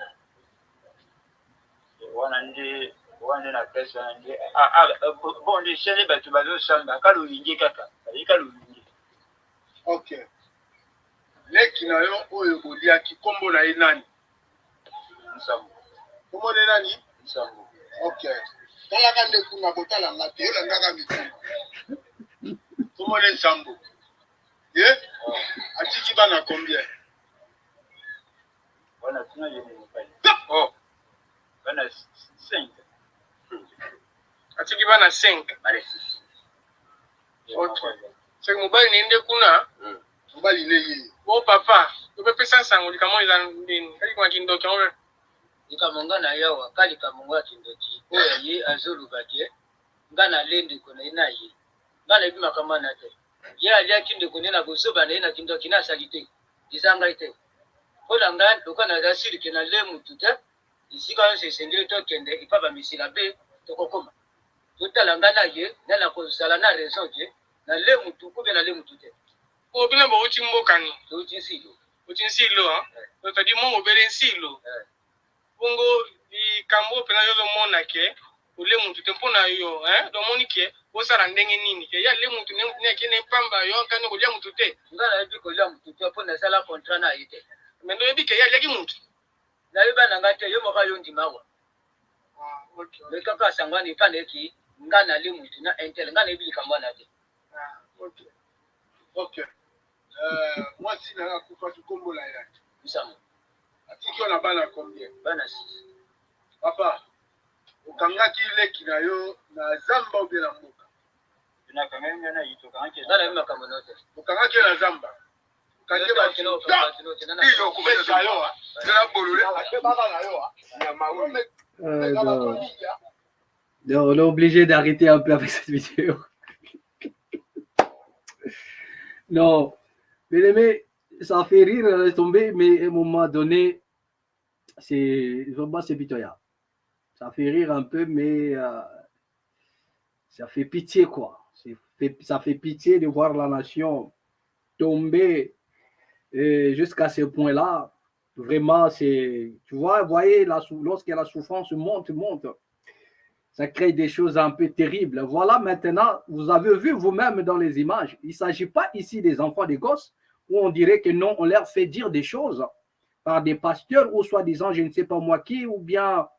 Wana na pesa nde bon de chene batu bazo samba kalo yingi kaka. Kalo yingi. OK. Leki na yo oyo boliaki kombo na inani? Nsambo. Kombo na nani? Nsambo. OK. Tala kande kuna botala ngati yo ngaka mitu. Kombo na Nsambo. Atiki bana combien? Bana tuna yemo mopali. Oh. Bana 5. Atiki bana 5. Allez. Autre. C'est mobile ninde kuna? Mobile ile. Oh papa, tu peux penser ça on dit comment ils ont dit kwa kindoki on ikamonga na yawa kali kamonga kindoki oya ye azolu batie ngana lende kona inayi ngana bima kama na te ye alia kinde kona na bosoba na kindoki na salite izanga ite ola ngana dokana za siri kena le mututa isika se sendire to kende ipaba misila be tokokoma totala nga na ye na na kozala na raison te na le mutu ko na le mutu te o bina bo uti mbokani uti silo ha to di mo obere silo bongo di kambo pena yo mona ke o le mutu te mpona yo do moni ke o sara ndenge nini ke ya le mutu ne ke ne pamba yo kan ko le mutu te ngala ebi ko le mutu te mpona sala contrat na yite mais do ebi ke ya ki mutu na yeba na ngate yo moka yo ndimawa okay le kaka sangani pande ki ngana le mutu na intel ngana ebi kambo na te okay moi si na kufa tu kombo la ya bisamo atiki on a bana combien bana 6 papa okangaki leki na yo na zamba ou bien na mboka na kangenya na yito kanke ngana ebi makambo note okangaki na zamba kanje ba kino iyo kumesa yo na bolule baba na yo na mawe on est obligé d'arrêter un peu avec cette vidéo. Non, mais ça fait rire, laisse tomber, mais à un moment donné, c'est vraiment pitoyable. Ça fait rire un peu, mais ça fait pitié, quoi. Ça fait pitié de voir la nation tomber jusqu'à ce point-là. Vraiment, c'est, tu vois, vous voyez, lorsque la souffrance monte, ça crée des choses un peu terribles. Voilà, maintenant, vous avez vu vous-même dans les images, il ne s'agit pas ici des enfants, des gosses, où on dirait que non, on leur fait dire des choses par des pasteurs ou soi-disant, je ne sais pas moi qui, ou bien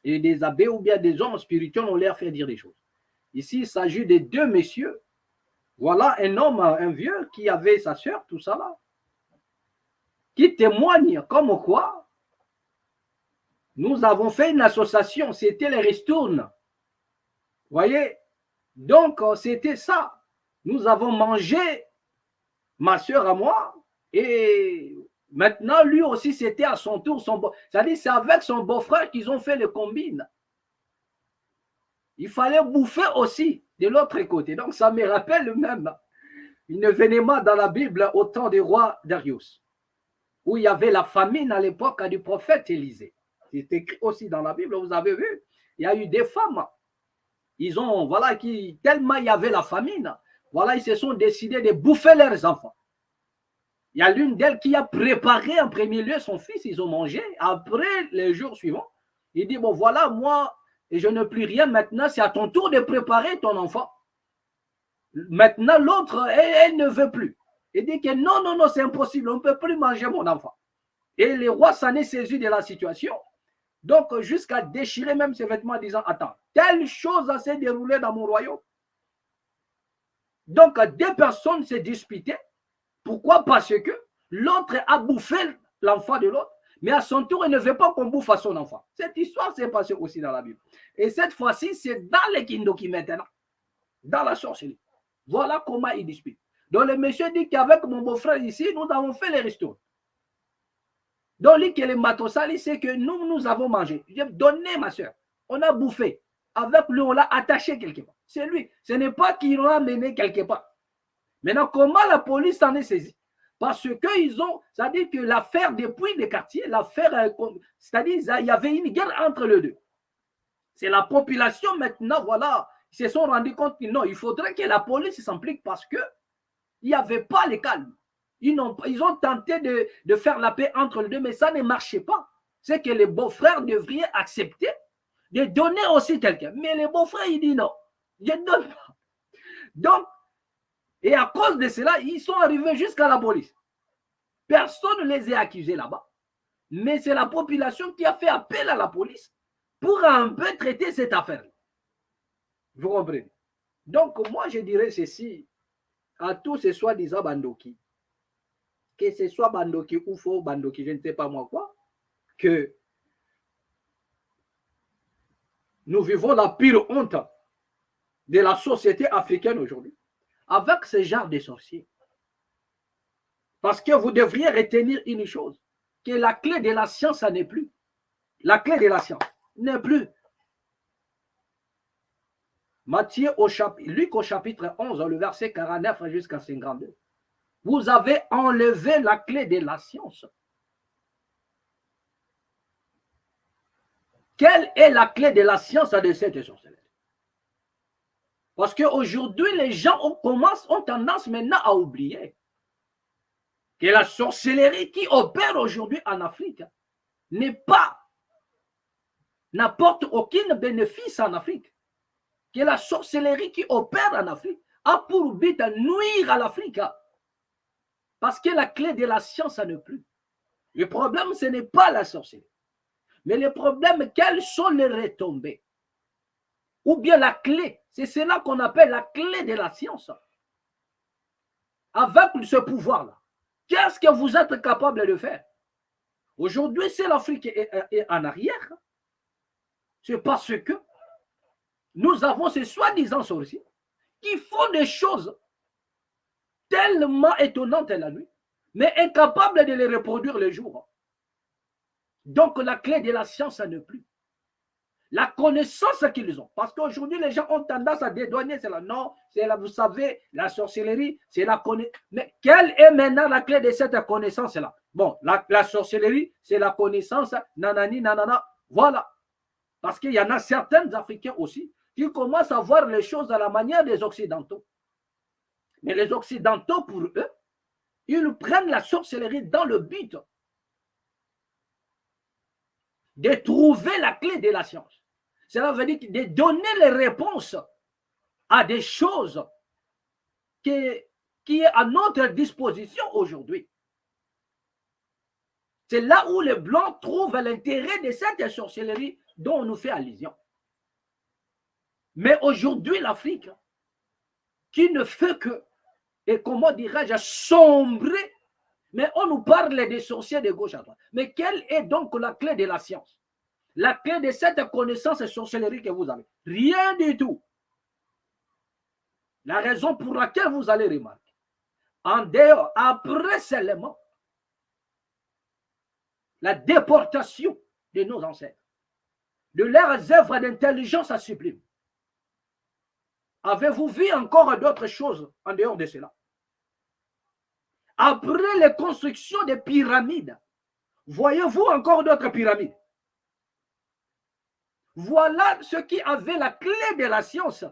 des abbés, ou bien des hommes spirituels, on leur fait dire des choses. Ici, il s'agit de 2 messieurs. Voilà un homme, un vieux, qui avait sa soeur, tout ça là, qui témoigne comme quoi nous avons fait une association, c'était les ristournes. Voyez? Donc, c'était ça. Nous avons mangé, ma soeur à moi, et maintenant, lui aussi, c'était à son tour. C'est-à-dire, c'est avec son beau-frère qu'ils ont fait le combine. Il fallait bouffer aussi de l'autre côté. Donc, ça me rappelle même une événement dans la Bible au temps du roi Darius, où il y avait la famine à l'époque du prophète Élisée. C'est écrit aussi dans la Bible, vous avez vu, il y a eu des femmes, ils ont, voilà, tellement il y avait la famine, voilà, ils se sont décidés de bouffer leurs enfants. Il y a l'une d'elles qui a préparé en premier lieu son fils, ils ont mangé, après les jours suivants, il dit, bon voilà, moi, je n'ai plus rien, maintenant c'est à ton tour de préparer ton enfant. Maintenant l'autre, elle ne veut plus. Il dit que non, c'est impossible, on ne peut plus manger mon enfant. Et le roi s'en est saisi de la situation. Donc, jusqu'à déchirer même ses vêtements en disant, attends, telle chose s'est déroulée dans mon royaume. Donc, 2 personnes se disputaient. Pourquoi? Parce que l'autre a bouffé l'enfant de l'autre, mais à son tour, il ne veut pas qu'on bouffe à son enfant. Cette histoire s'est passée aussi dans la Bible. Et cette fois-ci, c'est dans les Kindoki maintenant, dans la sorcellerie. Voilà comment ils disputent. Donc, le monsieur dit qu'avec mon beau-frère ici, nous avons fait les restos. Donc, lui, que le matosali, c'est que nous avons mangé. J'ai donné ma soeur. On a bouffé. Avec lui, on l'a attaché quelque part. C'est lui. Ce n'est pas qu'il l'a mené quelque part. Maintenant, comment la police s'en est saisie? Parce qu'ils ont, c'est-à-dire que l'affaire depuis les quartiers, l'affaire, c'est-à-dire il y avait une guerre entre les deux. C'est la population maintenant, voilà, ils se sont rendus compte que non, il faudrait que la police s'implique parce qu'il n'y avait pas le calme. Ils ont tenté de faire la paix entre les deux, mais ça ne marchait pas. C'est que les beaux-frères devraient accepter de donner aussi quelqu'un. Mais les beaux-frères, ils disent non, je ne donne pas. Donc, et à cause de cela, ils sont arrivés jusqu'à la police. Personne ne les a accusés là-bas. Mais c'est la population qui a fait appel à la police pour un peu traiter cette affaire. Vous comprenez? Donc, moi, je dirais ceci à tous ces soi-disant bandoki. Que ce soit bandoki ou faux bandoki, je ne sais pas moi quoi, que nous vivons la pire honte de la société africaine aujourd'hui avec ce genre de sorciers. Parce que vous devriez retenir une chose, que la clé de la science, ça n'est plus. La clé de la science n'est plus. Luc au chapitre 11, le verset 49 jusqu'à 52. Vous avez enlevé la clé de la science. quelle est la clé de la science de cette sorcellerie? Parce qu'aujourd'hui, les gens ont tendance maintenant à oublier que la sorcellerie qui opère aujourd'hui en Afrique n'apporte aucun bénéfice en Afrique. Que la sorcellerie qui opère en Afrique a pour but de nuire à l'Afrique. Parce que la clé de la science, ça n'est plus. Le problème, ce n'est pas la sorcellerie. Mais le problème, quelles sont les retombées? Ou bien la clé. C'est cela qu'on appelle la clé de la science. Avec ce pouvoir-là, qu'est-ce que vous êtes capable de faire? Aujourd'hui, si l'Afrique est en arrière, c'est parce que nous avons ces soi-disant sorciers qui font des choses tellement étonnantes la nuit, mais incapables de les reproduire le jour. Donc la clé de la science, ça n'est plus. La connaissance qu'ils ont. Parce qu'aujourd'hui, les gens ont tendance à dédouaner cela. Non, c'est là, vous savez, la sorcellerie, c'est la connaissance. Mais quelle est maintenant la clé de cette connaissance-là? Bon, la sorcellerie, c'est la connaissance, nanani, nanana. Voilà. Parce qu'il y en a certains Africains aussi qui commencent à voir les choses à la manière des Occidentaux. Mais les Occidentaux, pour eux, ils prennent la sorcellerie dans le but de trouver la clé de la science. Cela veut dire de donner les réponses à des choses qui est à notre disposition aujourd'hui. C'est là où les Blancs trouvent l'intérêt de cette sorcellerie dont on nous fait allusion. Mais aujourd'hui, l'Afrique, qui ne fait que, et comment dirais-je, sombrer, mais on nous parle des sorciers de gauche à droite. Mais quelle est donc la clé de la science? La clé de cette connaissance et sorcellerie que vous avez? Rien du tout. La raison pour laquelle vous allez remarquer, en dehors, après seulement la déportation de nos ancêtres, de leurs œuvres d'intelligence sublime, avez-vous vu encore d'autres choses en dehors de cela? Après les constructions des pyramides, voyez-vous encore d'autres pyramides? Voilà ceux qui avaient la clé de la science,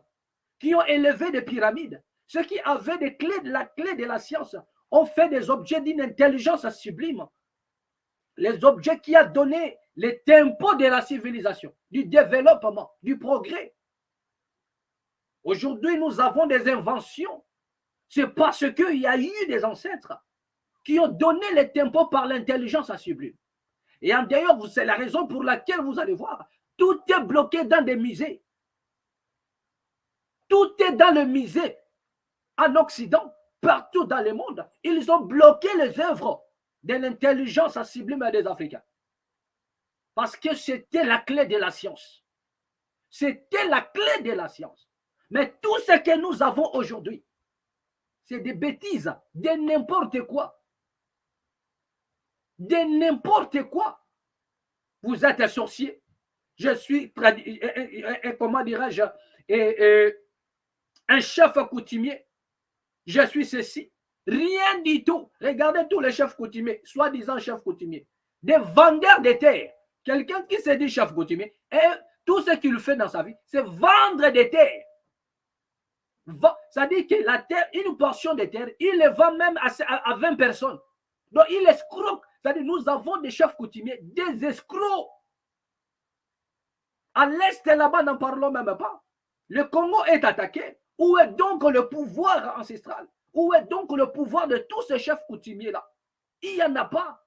qui ont élevé des pyramides. Ceux qui avaient la clé de la science ont fait des objets d'une intelligence sublime. Les objets qui ont donné les tempos de la civilisation, du développement, du progrès. Aujourd'hui, nous avons des inventions. C'est parce qu'il y a eu des ancêtres qui ont donné les tempos par l'intelligence sublime. Et en d'ailleurs, c'est la raison pour laquelle vous allez voir, tout est bloqué dans des musées. Tout est dans le musée en Occident, partout dans le monde. Ils ont bloqué les œuvres de l'intelligence sublime des Africains. Parce que c'était la clé de la science. C'était la clé de la science. Mais tout ce que nous avons aujourd'hui, c'est des bêtises, de n'importe quoi. De n'importe quoi. Vous êtes un sorcier. Je suis, comment dirais-je, un chef coutumier. Je suis ceci. Rien du tout. Regardez tous les chefs coutumiers, soi-disant chefs coutumiers. Des vendeurs de terre. Quelqu'un qui se dit chef coutumier, et tout ce qu'il fait dans sa vie, c'est vendre des terres. Ça dit que la terre, une portion de terre, il le vend même à 20 personnes. Donc il escroque. C'est-à-dire nous avons des chefs coutumiers, des escrocs. À l'est là-bas, n'en parlons même pas. Le Congo est attaqué. Où est donc le pouvoir ancestral? Où est donc le pouvoir de tous ces chefs coutumiers-là? Il n'y en a pas.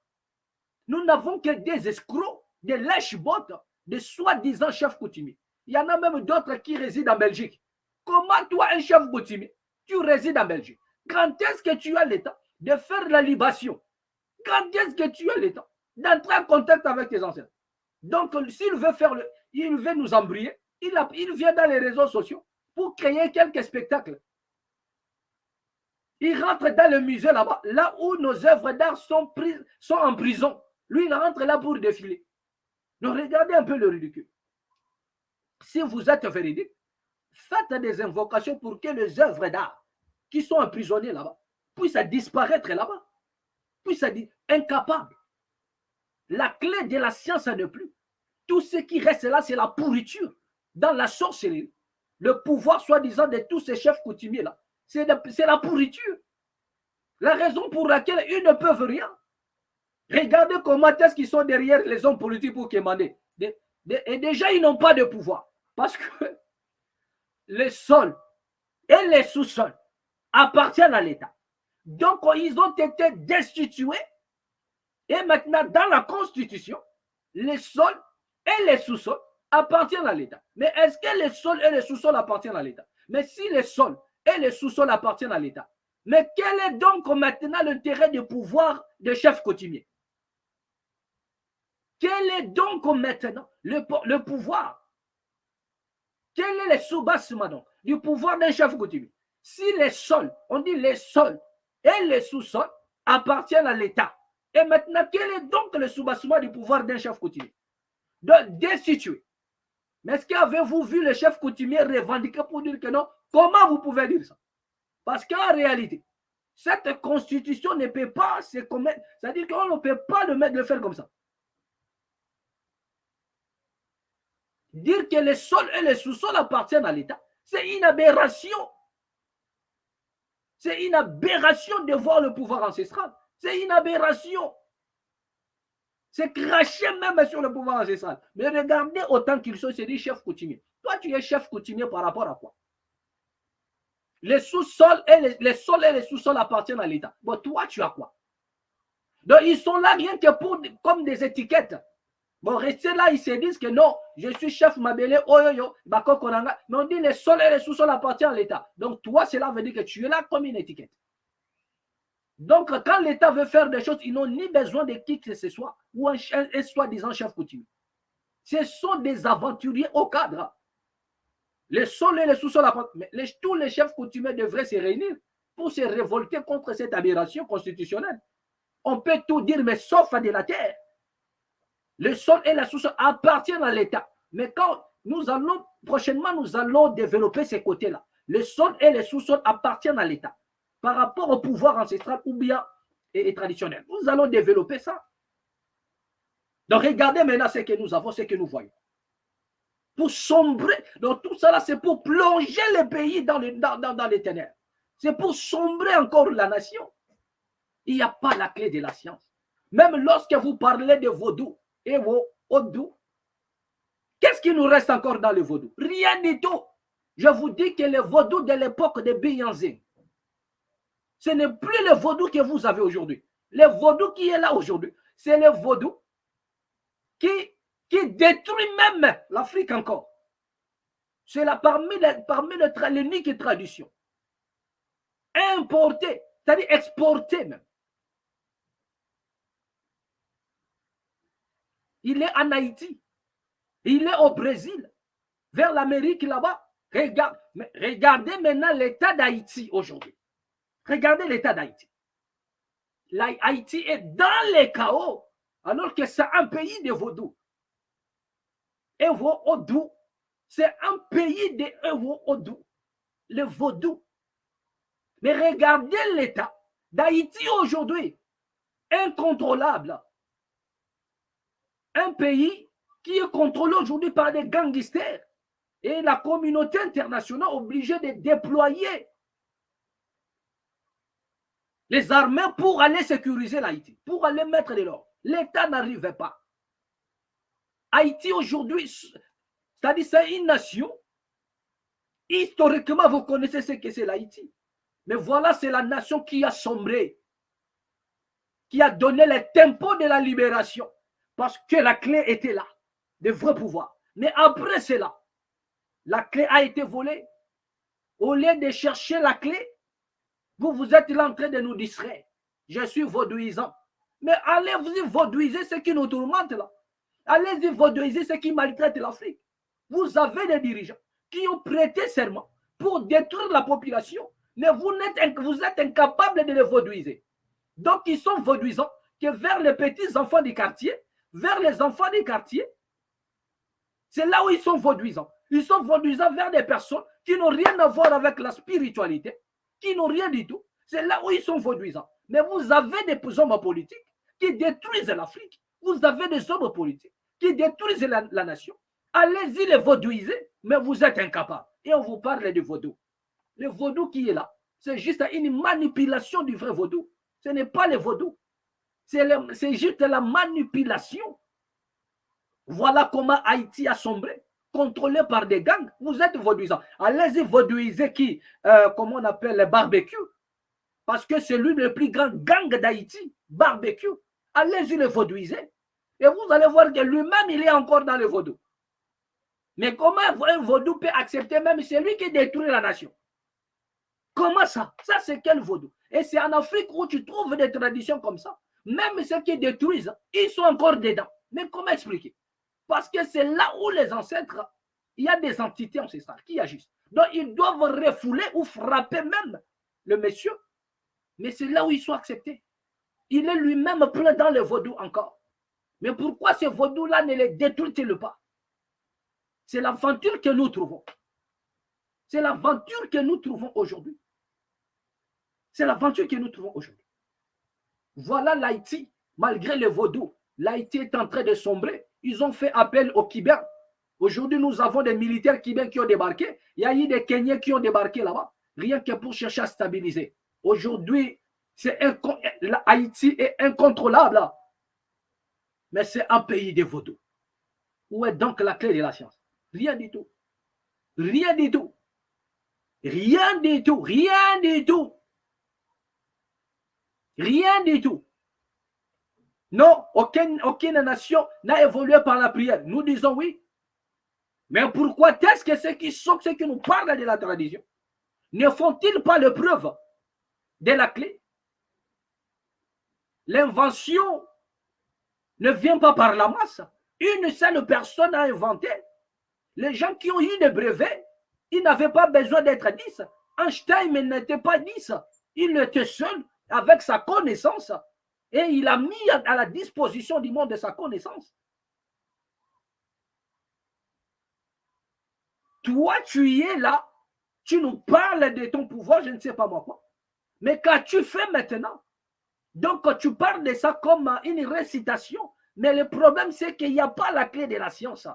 Nous n'avons que des escrocs, des lèche-bottes, des soi-disant chefs coutumiers. Il y en a même d'autres qui résident en Belgique. Comment toi, un chef coutumier, tu résides en Belgique? Quand est-ce que tu as le temps de faire la libation? Quand est-ce que tu as le temps d'entrer en contact avec tes ancêtres? Donc, s'il veut faire il veut nous embrouiller, il vient dans les réseaux sociaux pour créer quelques spectacles. Il rentre dans le musée là-bas, là où nos œuvres d'art sont en prison. Lui, il rentre là pour défiler. Donc, regardez un peu le ridicule. Si vous êtes véridique, faites des invocations pour que les œuvres d'art qui sont emprisonnées là-bas puissent disparaître là-bas, puissent être incapables. La clé de la science n'est plus. Tout ce qui reste là, c'est la pourriture. Dans la sorcellerie, le pouvoir soi-disant de tous ces chefs coutumiers-là, c'est la pourriture. La raison pour laquelle ils ne peuvent rien. Regardez comment est-ce qu'ils sont derrière les hommes politiques pour commander. Et déjà, ils n'ont pas de pouvoir. Parce que les sols et les sous-sols appartiennent à l'État. Donc, ils ont été destitués. Et maintenant, dans la Constitution, les sols et les sous-sols appartiennent à l'État. Mais est-ce que les sols et les sous-sols appartiennent à l'État? Mais si les sols et les sous-sols appartiennent à l'État, mais quel est donc maintenant l'intérêt du pouvoir des chefs coutumiers? Quel est donc maintenant le pouvoir? Quel est le soubassement donc du pouvoir d'un chef coutumier? Si les sols, on dit les sols et les sous-sols appartiennent à l'État. Et maintenant, quel est donc le soubassement du pouvoir d'un chef coutumier? De destituer. Mais est-ce qu'avez-vous vu le chef coutumier revendiquer pour dire que non? Comment vous pouvez dire ça? Parce qu'en réalité, cette constitution ne peut pas se commettre, c'est-à-dire qu'on ne peut pas le faire comme ça. Dire que les sols et les sous-sols appartiennent à l'État, c'est une aberration. C'est une aberration de voir le pouvoir ancestral. C'est une aberration. C'est cracher même sur le pouvoir ancestral. Mais regardez autant qu'ils sont, c'est des chefs coutumiers. Toi, tu es chef coutumier par rapport à quoi? Les sous-sols et les sols et les sous-sols appartiennent à l'État. Bon, toi, tu as quoi? Donc, ils sont là rien que comme des étiquettes. Bon, restez là, ils se disent que non, je suis chef Mabélé, oyoyo, bako konanga. Mais on dit les sols et les sous-sols appartiennent à l'État. Donc, toi, cela veut dire que tu es là comme une étiquette. Donc, quand l'État veut faire des choses, ils n'ont ni besoin de qui que ce soit, ou un soi-disant chef coutumier. Ce sont des aventuriers au cadre. Les sols et les sous-sols appartiennent. Mais tous les chefs coutumiers devraient se réunir pour se révolter contre cette aberration constitutionnelle. On peut tout dire, mais sauf à de la terre. Le sol et la sous-sol appartiennent à l'État. Mais quand prochainement, nous allons développer ces côtés-là. Le sol et les sous-sols appartiennent à l'État par rapport au pouvoir ancestral ou bien et traditionnel. Nous allons développer ça. Donc, regardez maintenant ce que nous avons, ce que nous voyons. Pour sombrer, donc tout ça là, c'est pour plonger le pays dans les ténèbres. C'est pour sombrer encore la nation. Il n'y a pas la clé de la science. Même lorsque vous parlez de vaudou, et Odou, qu'est-ce qui nous reste encore dans le vaudou? Rien du tout. Je vous dis que le vaudou de l'époque de Beyanzé, ce n'est plus le vaudou que vous avez aujourd'hui. Le vaudou qui est là aujourd'hui, c'est le vaudou qui détruit même l'Afrique encore. C'est là parmi l'unique tradition. Importé, c'est-à-dire exporté même. Il est en Haïti. Il est au Brésil. Vers l'Amérique là-bas. Regardez maintenant l'état d'Haïti aujourd'hui. Regardez l'état d'Haïti. Haïti est dans les chaos. Alors que c'est un pays de vaudou. Et vaudou, c'est un pays de vaudou. Le vaudou. Mais regardez l'état d'Haïti aujourd'hui. Incontrôlable. Un pays qui est contrôlé aujourd'hui par des gangsters et la communauté internationale obligée de déployer les armées pour aller sécuriser l'Haïti, pour aller mettre de l'ordre. L'État n'arrivait pas. Haïti aujourd'hui, c'est-à-dire c'est une nation, historiquement vous connaissez ce que c'est l'Haïti. Mais voilà, c'est la nation qui a sombré, qui a donné le tempo de la libération. Parce que la clé était là, de vrai pouvoir. Mais après cela, la clé a été volée. Au lieu de chercher la clé, vous êtes là en train de nous distraire. Je suis vaudouisant. Mais allez-y vaudouiser ce qui nous tourmente là. Allez-y vaudouiser ce qui maltraite l'Afrique. Vous avez des dirigeants qui ont prêté serment pour détruire la population. Mais vous êtes incapables de les vaudouiser. Donc, ils sont vaudouisants que vers les petits enfants du quartier, vers les enfants des quartiers, c'est là où ils sont vaudouisants. Ils sont vaudouisants vers des personnes qui n'ont rien à voir avec la spiritualité, qui n'ont rien du tout. C'est là où ils sont vaudouisants. Mais vous avez des hommes politiques qui détruisent l'Afrique. Vous avez des hommes politiques qui détruisent la nation. Allez-y les vaudouiser, mais vous êtes incapables. Et on vous parle de vaudou. Le vaudou qui est là, c'est juste une manipulation du vrai vaudou. Ce n'est pas le vaudou. C'est juste la manipulation. Voilà comment Haïti a sombré, contrôlé par des gangs. Vous êtes vaudouisants. Allez-y vaudouiser qui, comment on appelle les barbecues. Parce que c'est lui le plus grand gang d'Haïti, barbecue. Allez-y le vaudouiser. Et vous allez voir que lui-même, il est encore dans le vaudou. Mais comment un vaudou peut accepter même celui qui détruit la nation? Comment ça? Ça, c'est quel vaudou? Et c'est en Afrique où tu trouves des traditions comme ça. Même ceux qui détruisent, ils sont encore dedans. Mais comment expliquer? Parce que c'est là où les ancêtres, il y a des entités ancestrales qui agissent. Donc, ils doivent refouler ou frapper même le monsieur. Mais c'est là où ils sont acceptés. Il est lui-même plein dans le vaudou encore. Mais pourquoi ce vaudou-là ne les détruit-il pas? C'est l'aventure que nous trouvons. C'est l'aventure que nous trouvons aujourd'hui. C'est l'aventure que nous trouvons aujourd'hui. Voilà l'Haïti, malgré le vaudou. L'Haïti est en train de sombrer. Ils ont fait appel aux Kibéens. Aujourd'hui, nous avons des militaires Kibéens qui ont débarqué. Il y a eu des Kenyans qui ont débarqué là-bas, rien que pour chercher à stabiliser. Aujourd'hui, Haïti est incontrôlable. Mais c'est un pays de vaudou. Où est donc la clé de la science? Rien du tout. Rien du tout. Rien du tout. Rien du tout. Rien du tout. Non, aucune nation n'a évolué par la prière. Nous disons oui. Mais pourquoi est-ce que ceux qui nous parlent de la tradition ne font-ils pas le preuve de la clé? L'invention ne vient pas par la masse. Une seule personne a inventé. Les gens qui ont eu des brevets, ils n'avaient pas besoin d'être 10. Einstein n'était pas 10. Il était seul avec sa connaissance et il a mis à la disposition du monde de sa connaissance. Toi, tu es là, tu nous parles de ton pouvoir, je ne sais pas moi quoi. Mais qu'as-tu fait maintenant? Donc, tu parles de ça comme une récitation. Mais le problème, c'est qu'il n'y a pas la clé de la science.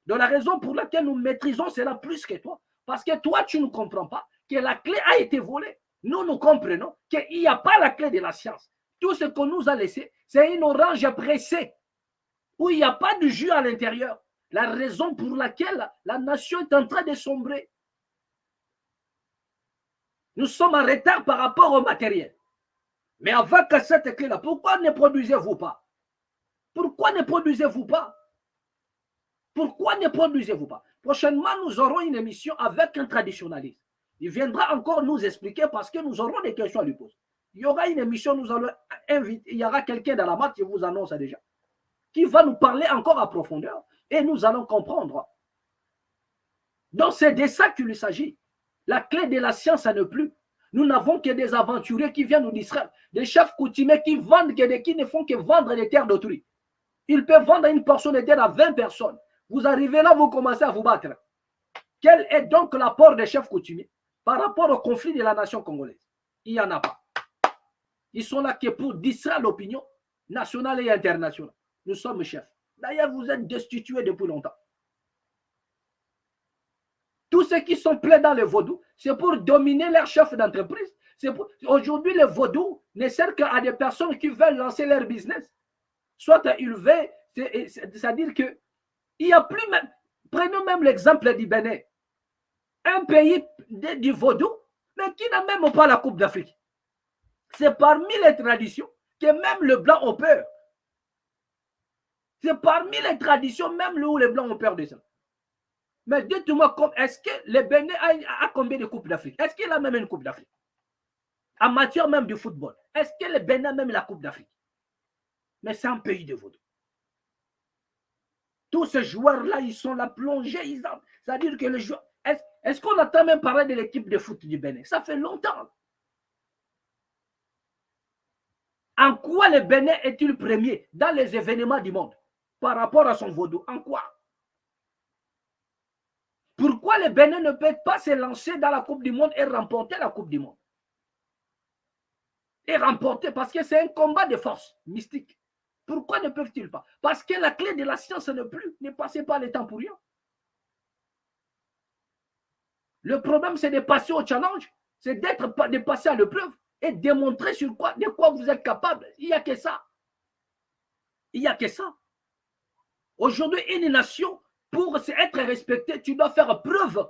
Donc, la raison pour laquelle nous maîtrisons cela plus que toi. Parce que toi, tu ne comprends pas que la clé a été volée. Nous comprenons qu'il n'y a pas la clé de la science. Tout ce qu'on nous a laissé, c'est une orange pressée où il n'y a pas de jus à l'intérieur. La raison pour laquelle la nation est en train de sombrer. Nous sommes en retard par rapport au matériel. Mais avant que cette clé-là, pourquoi ne produisez-vous pas? Pourquoi ne produisez-vous pas? Pourquoi ne produisez-vous pas? Prochainement, nous aurons une émission avec un traditionnaliste. Il viendra encore nous expliquer parce que nous aurons des questions à lui poser. Il y aura une émission, nous allons inviter, il y aura quelqu'un dans la mat, je vous annonce déjà, qui va nous parler encore à profondeur et nous allons comprendre. Donc, c'est de ça qu'il s'agit. La clé de la science, ça ne plus. Nous n'avons que des aventuriers qui viennent nous distraire, des chefs coutumiers qui ne font que vendre les terres d'autrui. Ils peuvent vendre une portion de terre à 20 personnes. Vous arrivez là, vous commencez à vous battre. Quel est donc l'apport des chefs coutumiers par rapport au conflit de la nation congolaise? Il n'y en a pas. Ils sont là que pour distraire l'opinion nationale et internationale. Nous sommes chefs. D'ailleurs, vous êtes destitués depuis longtemps. Tous ceux qui sont pleins dans le vaudou, c'est pour dominer leurs chefs d'entreprise. Aujourd'hui, le vaudou ne sert qu'à des personnes qui veulent lancer leur business. Soit ils veulent, c'est-à-dire que il n'y a plus même, prenons même l'exemple du Bénin, un pays du vaudou, mais qui n'a même pas la Coupe d'Afrique. C'est parmi les traditions que même le blanc ont peur. C'est parmi les traditions même où les blancs ont peur de ça. Mais dites-moi, est-ce que le Bénin a combien de Coupes d'Afrique? Est-ce qu'il a même une Coupe d'Afrique? En matière même du football, est-ce que le Bénin a même la Coupe d'Afrique? Mais c'est un pays de vaudou. Tous ces joueurs-là, ils sont là plongés. C'est-à-dire que les joueurs. Est-ce qu'on entend même parler de l'équipe de foot du Bénin? Ça fait longtemps. En quoi le Bénin est-il premier dans les événements du monde par rapport à son vaudou? En quoi? Pourquoi le Bénin ne peut pas se lancer dans la Coupe du Monde et remporter la Coupe du Monde? Et remporter parce que c'est un combat de force mystique. Pourquoi ne peuvent-ils pas? Parce que la clé de la science n'est passée par les temps pour rien. Le problème, c'est de passer au challenge, c'est de passer à l'épreuve et démontrer de quoi vous êtes capable. Il n'y a que ça. Il n'y a que ça. Aujourd'hui, une nation, pour être respectée, tu dois faire preuve.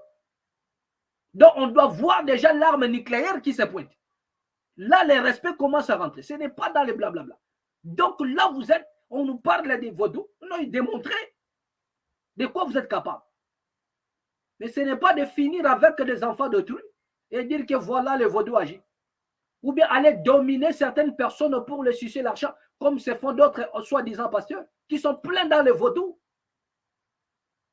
Donc, on doit voir déjà l'arme nucléaire qui se pointe. Là, le respect commence à rentrer. Ce n'est pas dans les blablabla. Donc, là, vous êtes, on nous parle des vaudous. Non, il démontrer de quoi vous êtes capable. Mais ce n'est pas de finir avec des enfants d'autrui et dire que voilà les vaudous agissent. Ou bien aller dominer certaines personnes pour les sucer l'argent, comme se font d'autres soi-disant pasteurs, qui sont pleins dans les vaudous.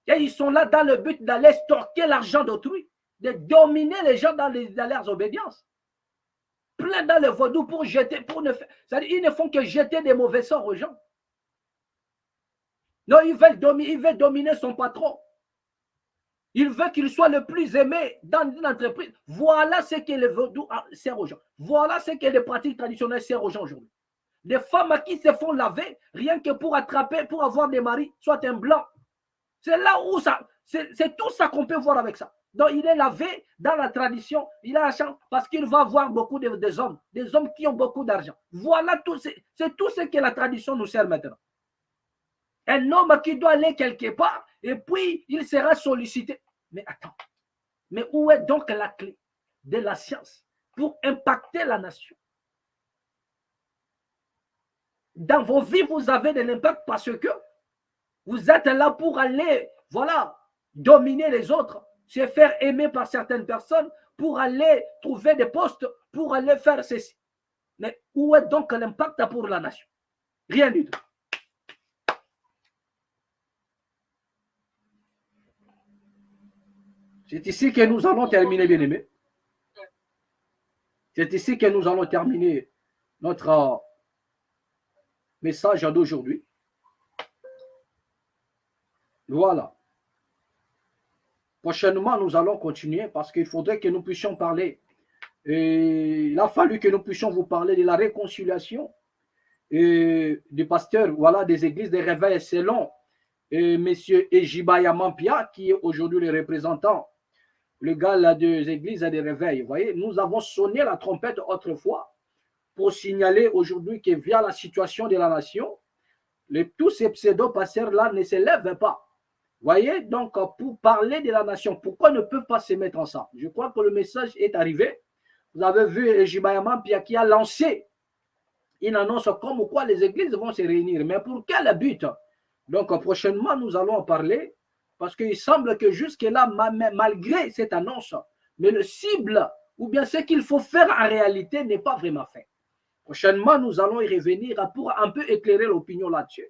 Et ils sont là dans le but d'aller stocker l'argent d'autrui, de dominer les gens dans leurs obédiences. Plein dans le vaudou pour jeter, c'est-à-dire ils ne font que jeter des mauvais sorts aux gens. Non, il veut dominer son patron. Il veut qu'il soit le plus aimé dans une entreprise. Voilà ce que le vaudou sert aux gens. Voilà ce que les pratiques traditionnelles servent aux gens aujourd'hui. Des femmes qui se font laver rien que pour attraper, pour avoir des maris, soit un blanc. C'est là où ça, c'est tout ça qu'on peut voir avec ça. Donc, il est lavé dans la tradition, il a la chance parce qu'il va avoir beaucoup des hommes qui ont beaucoup d'argent. Voilà tout, c'est tout ce que la tradition nous sert maintenant. Un homme qui doit aller quelque part et puis il sera sollicité. Mais attends, mais où est donc la clé de la science pour impacter la nation? Dans vos vies, vous avez de l'impact parce que vous êtes là pour aller, voilà, dominer les autres, se faire aimer par certaines personnes, pour aller trouver des postes, pour aller faire ceci. Mais où est donc l'impact pour la nation? Rien du tout. C'est ici que nous allons terminer, bien-aimés. C'est ici que nous allons terminer notre message d'aujourd'hui. Voilà. Prochainement, nous allons continuer parce qu'il faudrait que nous puissions parler. Et il a fallu que nous puissions vous parler de la réconciliation du pasteur, voilà, des églises des réveils selon M. Ejibaya Mampia, qui est aujourd'hui le représentant, le gars là des églises des réveils. Vous voyez, nous avons sonné la trompette autrefois pour signaler aujourd'hui que via la situation de la nation, tous ces pseudo-pasteurs-là ne se lèvent pas. Voyez, donc pour parler de la nation, pourquoi ne peuvent pas se mettre ensemble? Je crois que le message est arrivé. Vous avez vu Ejibaya Mampia qui a lancé une annonce comme quoi les églises vont se réunir. Mais pour quel but? Donc prochainement, nous allons en parler parce qu'il semble que jusque-là, malgré cette annonce, mais le cible ou bien ce qu'il faut faire en réalité n'est pas vraiment fait. Prochainement, nous allons y revenir pour un peu éclairer l'opinion là-dessus.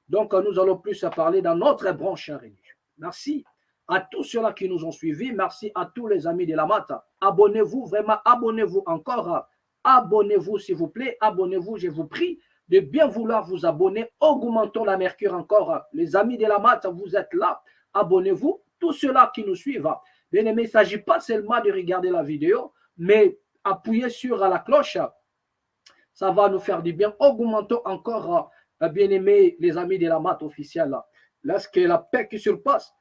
Donc, nous allons plus parler dans notre branche religieuse. Merci à tous ceux-là qui nous ont suivis. Merci à tous les amis de la Mat. Abonnez-vous, vraiment, abonnez-vous encore. Abonnez-vous, s'il vous plaît. Abonnez-vous, je vous prie de bien vouloir vous abonner. Augmentons la mercure encore. Les amis de la Mat, vous êtes là. Abonnez-vous. Tous ceux-là qui nous suivent. Bien aimé, il ne s'agit pas seulement de regarder la vidéo, mais appuyez sur la cloche. Ça va nous faire du bien. Augmentons encore, bien-aimés, les amis de la Mat officielle. Lorsque la paix qui surpasse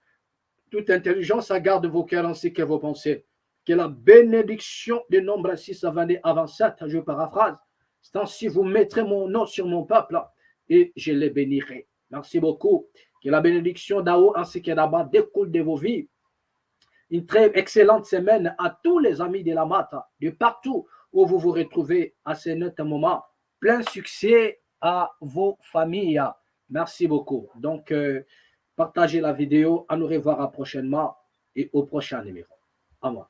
toute intelligence, garde vos cœurs ainsi que vos pensées. Que la bénédiction de Nombre 6 à 22 avant 7, je paraphrase, c'est ainsi vous mettrez mon nom sur mon peuple et je les bénirai. Merci beaucoup. Que la bénédiction d'Ao ainsi que d'Abba découle de vos vies. Une très excellente semaine à tous les amis de la Mat, de partout où vous vous retrouvez à ce net moment. Plein succès à vos familles. Merci beaucoup. Donc, partagez la vidéo. À nous revoir prochainement et au prochain numéro. À moi.